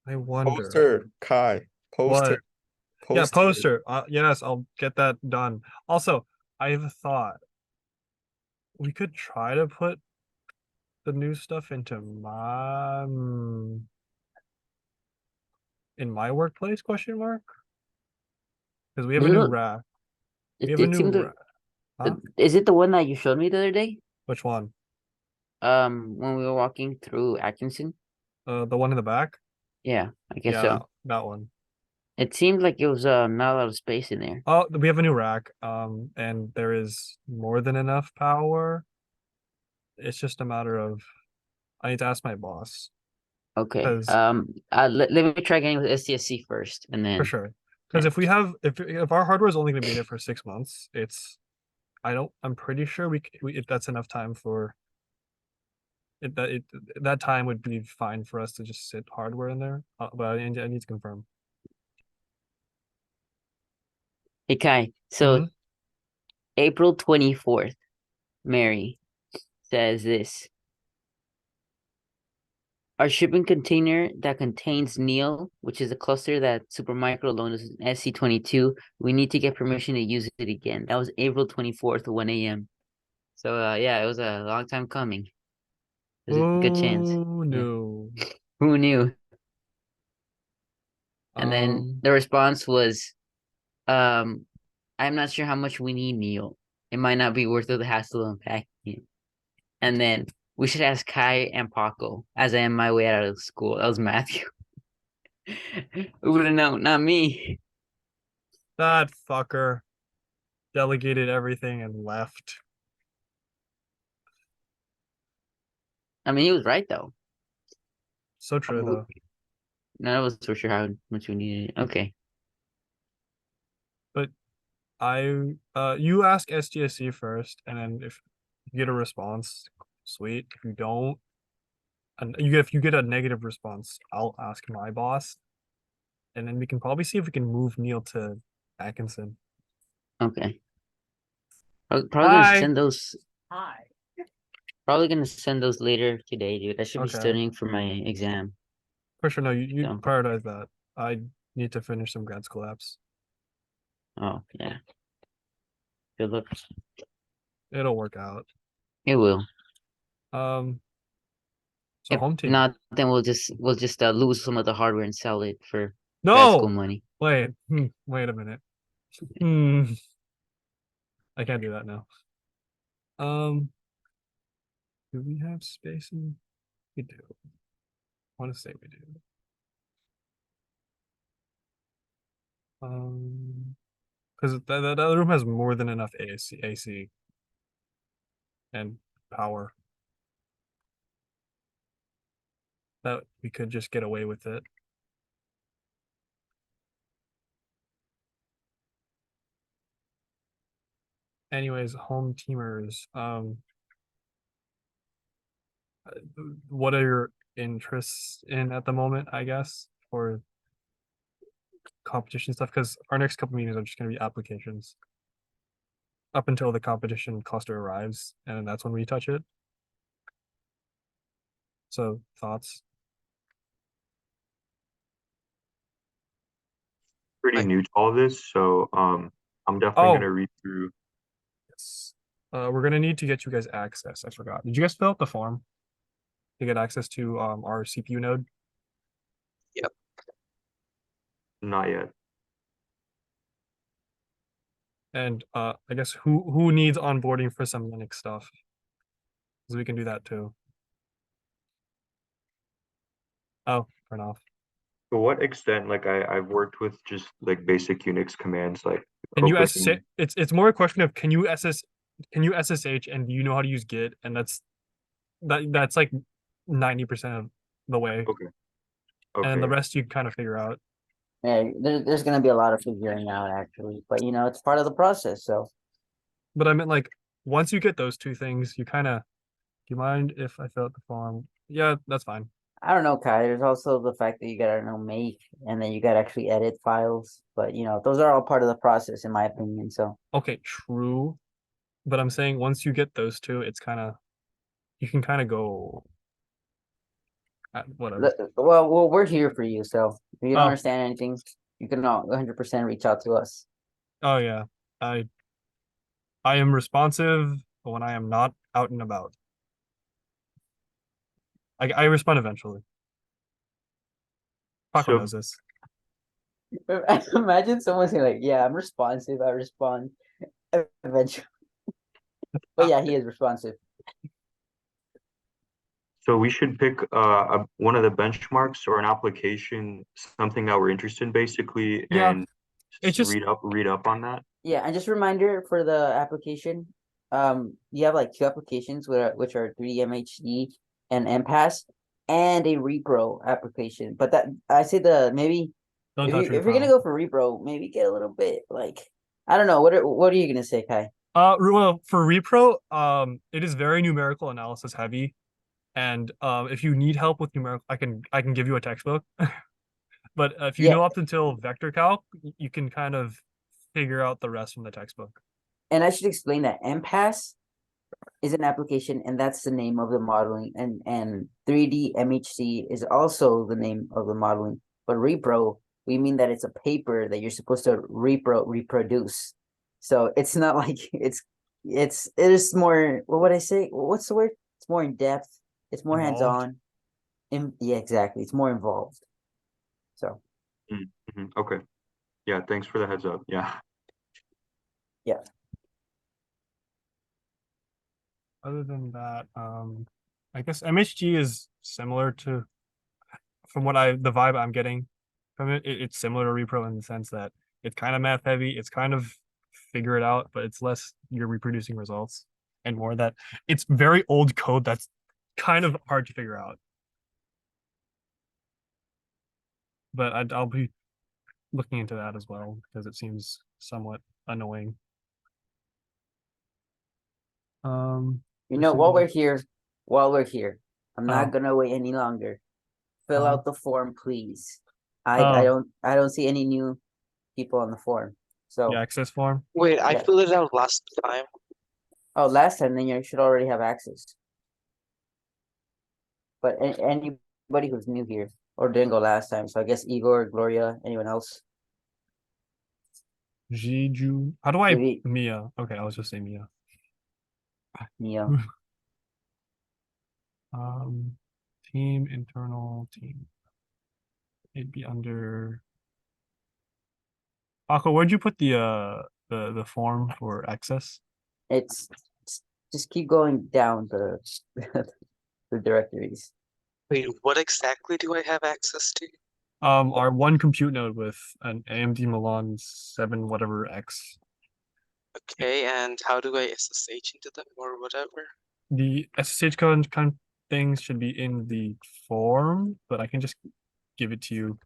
[SPEAKER 1] I wonder.
[SPEAKER 3] Poster, Kai. Poster.
[SPEAKER 1] What? Yeah,
[SPEAKER 3] Poster.
[SPEAKER 1] poster. Yes, I'll get that done. Also, I have a thought. We could try to put the new stuff into my in my workplace? Question mark. Because we have a
[SPEAKER 4] You
[SPEAKER 1] new
[SPEAKER 4] know,
[SPEAKER 1] rack. We
[SPEAKER 4] It
[SPEAKER 1] have a
[SPEAKER 4] did
[SPEAKER 1] new
[SPEAKER 4] seem to.
[SPEAKER 1] rack. Huh?
[SPEAKER 4] Is it the one that you showed me the other day?
[SPEAKER 1] Which one?
[SPEAKER 4] When we were walking through Atkinson.
[SPEAKER 1] The one in the back?
[SPEAKER 4] Yeah, I guess
[SPEAKER 1] Yeah,
[SPEAKER 4] so.
[SPEAKER 1] that one.
[SPEAKER 4] It seemed like it was not a lot of space in there.
[SPEAKER 1] Oh, we have a new rack. And there is more than enough power. It's just a matter of I need to ask my boss.
[SPEAKER 4] Okay.
[SPEAKER 1] 'Cause-
[SPEAKER 4] Let me try getting with SCSC first, and then
[SPEAKER 1] For sure. Because if we have if our hardware is only going to be there for 6 months, I'm pretty sure if that's enough time for it that time would be fine for us to just sit hardware in there. But I need to confirm.
[SPEAKER 4] Hey Kai, so
[SPEAKER 1] Mhm.
[SPEAKER 4] April 24th, Mary says this. Our shipping container that contains NEO, which is a cluster that Supermicro loaned us SC22, we need to get permission to use it again. That was April 24th, 1 a.m. So yeah, it was a long time coming. There's a good chance.
[SPEAKER 1] Oh
[SPEAKER 4] Yeah.
[SPEAKER 1] no.
[SPEAKER 4] Who knew? And then the response was, I'm not sure how much we need, Neil. It might not be worth the hassle of unpacking it. And then we should ask Kai and Paco as I am my way out of school. That was Matthew. Who would have known? Not me.
[SPEAKER 1] That fucker delegated everything and left.
[SPEAKER 4] I mean, he was right though.
[SPEAKER 1] So true though.
[SPEAKER 4] None of us were sure how much we needed. Okay.
[SPEAKER 1] But you ask SGSC first, and then if you get a response, sweet. If you don't, and if you get a negative response, I'll ask my boss, and then we can probably see if we can move Neil to Atkinson.
[SPEAKER 4] Okay. Probably gonna
[SPEAKER 1] Hi.
[SPEAKER 4] send those.
[SPEAKER 1] Hi.
[SPEAKER 4] Probably gonna send those later today, dude. I should be
[SPEAKER 1] Okay.
[SPEAKER 4] studying for my exam.
[SPEAKER 1] For sure, no, you
[SPEAKER 4] So.
[SPEAKER 1] prioritize that. I need to finish some grad school apps.
[SPEAKER 4] Oh yeah. Good luck.
[SPEAKER 1] It'll work out.
[SPEAKER 4] It will.
[SPEAKER 1] So
[SPEAKER 4] If
[SPEAKER 1] home team.
[SPEAKER 4] not, then we'll just lose some of the hardware and sell it for grad school
[SPEAKER 1] No.
[SPEAKER 4] money.
[SPEAKER 1] Wait. Wait a minute. I can't do that now. Do we have space in? We do. I want to say we do. Because that other room has more than enough AC and power that we could just get away with it. Anyways, home teamers. What are your interests in at the moment? I guess for competition stuff, because our next couple meetings are just going to be applications up until the competition cluster arrives, and that's when we touch it. So thoughts?
[SPEAKER 10] Pretty new to all this, so I'm definitely
[SPEAKER 1] Oh.
[SPEAKER 10] gonna read through.
[SPEAKER 1] Yes. We're gonna need to get you guys access. I forgot. Did you guys fill out the form to get access to our CPU node?
[SPEAKER 11] Yep.
[SPEAKER 10] Not yet.
[SPEAKER 1] And I guess who needs onboarding for some Linux stuff? Because we can do that too. Oh, turn off.
[SPEAKER 10] To what extent, like I've worked with just like basic Unix commands, like
[SPEAKER 1] Can you
[SPEAKER 10] opening-
[SPEAKER 1] SSH? It's more a question of can you SSH and do you know how to use Git? And that's like 90% of the way.
[SPEAKER 10] Okay.
[SPEAKER 1] And then
[SPEAKER 10] Okay.
[SPEAKER 1] the rest you kind of figure out.
[SPEAKER 4] Yeah, there's gonna be a lot of figuring out actually, but you know, it's part of the process. So
[SPEAKER 1] But I meant like once you get those two things, you kind of. Do you mind if I fill out the form? Yeah, that's fine.
[SPEAKER 4] I don't know, Kai. There's also the fact that you gotta know make, and then you gotta actually edit files. But you know, those are all part of the process, in my opinion. So
[SPEAKER 1] Okay, true. but I'm saying once you get those two, it's kind of you can kind of go at whatever.
[SPEAKER 14] Well, we're here for you. So if you don't
[SPEAKER 1] Oh.
[SPEAKER 14] understand anything, you can 100% reach out to us.
[SPEAKER 1] Oh yeah, I am responsive when I am not out and about. I respond eventually. Paco
[SPEAKER 10] So-
[SPEAKER 1] knows this.
[SPEAKER 14] Imagine someone saying like, "Yeah, I'm responsive. I respond eventually." But yeah, he is responsive.
[SPEAKER 10] So we should pick one of the benchmarks or an application, something that we're interested in basically,
[SPEAKER 1] Yeah,
[SPEAKER 10] and
[SPEAKER 1] it's just
[SPEAKER 10] read up on that.
[SPEAKER 14] Yeah, and just a reminder for the application, you have like two applications which are 3D MHD and MPass, and a repro application. But that I say maybe
[SPEAKER 1] don't
[SPEAKER 14] if
[SPEAKER 1] touch
[SPEAKER 14] you're gonna
[SPEAKER 1] repro.
[SPEAKER 14] go for repro, maybe get a little bit like I don't know what are you gonna say, Kai?
[SPEAKER 1] Well, for repro, it is very numerical analysis heavy, and if you need help with numerical, I can give you a textbook. But if you
[SPEAKER 14] Yeah.
[SPEAKER 1] know up until vector calc, you can kind of figure out the rest from the textbook.
[SPEAKER 14] And I should explain that MPass is an application, and that's the name of the modeling, and 3D MHC is also the name of the modeling. But repro, we mean that it's a paper that you're supposed to reproduce. So it's not like it is more, what would I say? What's the word? It's more in depth. It's more
[SPEAKER 1] Involved.
[SPEAKER 14] hands-on. Yeah, exactly. It's more involved. So
[SPEAKER 10] Okay. Yeah, thanks for the heads up. Yeah.
[SPEAKER 14] yeah.
[SPEAKER 1] Other than that, I guess MHG is similar to, from what the vibe I'm getting from it's similar to repro in the sense that it's kind of math heavy. It's kind of figure it out, but it's less you're reproducing results and more that it's very old code that's kind of hard to figure out. But I'll be looking into that as well because it seems somewhat annoying.
[SPEAKER 14] You know, while we're here, I'm not
[SPEAKER 1] Oh.
[SPEAKER 14] gonna wait any longer. Fill
[SPEAKER 1] Oh.
[SPEAKER 14] out the form, please.
[SPEAKER 1] Oh.
[SPEAKER 14] I don't see any new people on the form. So
[SPEAKER 1] The access form.
[SPEAKER 11] Wait, I
[SPEAKER 14] Yeah.
[SPEAKER 11] filled it out last time.
[SPEAKER 14] oh, last time then you should already have access. But anybody who's new here or didn't go last time, so I guess Igor, Gloria, anyone else?
[SPEAKER 1] Jiju. How do I
[SPEAKER 14] Maybe
[SPEAKER 1] Mia? Okay, I'll just say Mia.
[SPEAKER 14] Neo.
[SPEAKER 1] Team internal team. It'd be under. Paco, where'd you put the form for access?
[SPEAKER 14] It's just keep going down the the directories.
[SPEAKER 11] Wait, what exactly do I have access to?
[SPEAKER 1] Our one compute node with an AMD Milan 7 whatever X.
[SPEAKER 11] Okay, and how do I SSH into them or whatever?
[SPEAKER 1] The SSH code things should be in the form, but I can just give it to you.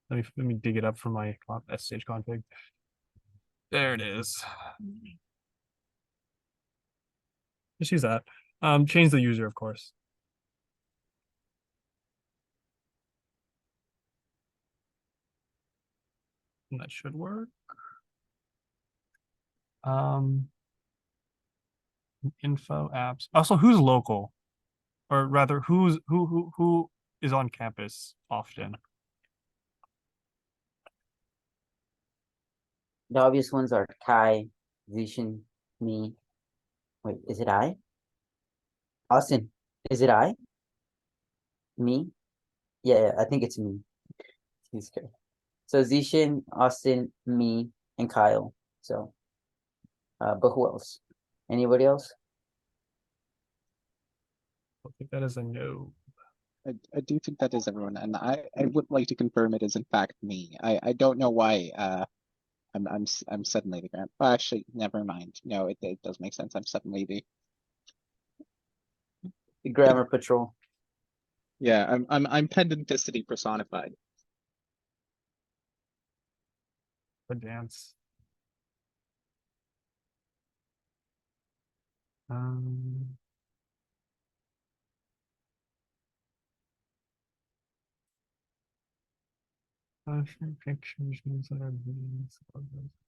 [SPEAKER 1] Let me dig it up from my SSH config. There it is. Just use that. Change the user, of course. And that should work. Info apps. Also, who's local? Or rather, who is on campus often?
[SPEAKER 14] The obvious ones are Kai, Zishan, me. Wait, is it I? Austin, is it I? Me? Yeah, I think it's me. He's good. So Zishan, Austin, me, and Kyle. So, but who else? Anybody else?
[SPEAKER 1] I think that is a no.
[SPEAKER 6] I do think that is everyone, and I would like to confirm it is in fact me. I don't know why I'm suddenly the grand. Well, actually, never mind. No, it does make sense. I'm suddenly
[SPEAKER 14] The Grammar Patrol.
[SPEAKER 6] yeah. I'm pedanticity personified.
[SPEAKER 1] The dance. Pictures that are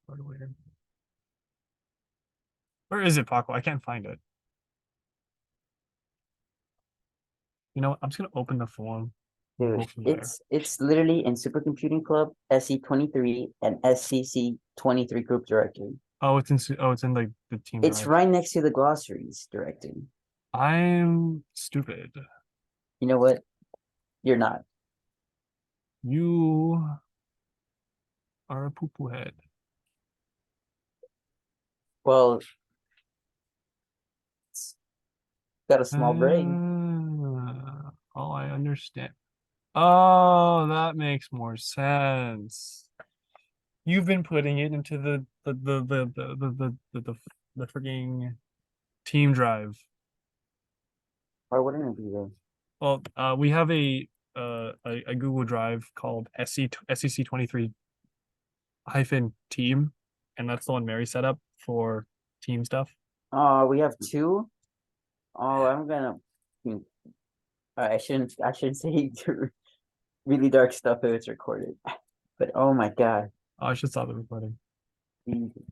[SPEAKER 1] hardware. Where is it, Paco? I can't find it. You know what? I'm just gonna open the form. We'll go
[SPEAKER 14] Dude,
[SPEAKER 1] from there.
[SPEAKER 14] it's literally in Supercomputing Club, SC23, and SCC23 group directory.
[SPEAKER 1] Oh, it's in like the team
[SPEAKER 14] It's
[SPEAKER 1] drive.
[SPEAKER 14] right next to the glossaries directory.
[SPEAKER 1] I'm stupid.
[SPEAKER 14] You know what? You're not.
[SPEAKER 1] You are a poo-poo head.
[SPEAKER 14] Well, got a small brain.
[SPEAKER 1] Oh, I understand. Oh, that makes more sense. You've been putting it into the freaking team drive.
[SPEAKER 14] Why wouldn't it be there?
[SPEAKER 1] Well, we have a Google Drive called SCC23 -team, and that's the one Mary set up for team stuff.
[SPEAKER 14] Oh, we have two? Oh, I'm gonna I shouldn't say really dark stuff if it's recorded. But oh my god.
[SPEAKER 1] Oh, I should stop the recording.
[SPEAKER 14] Jesus.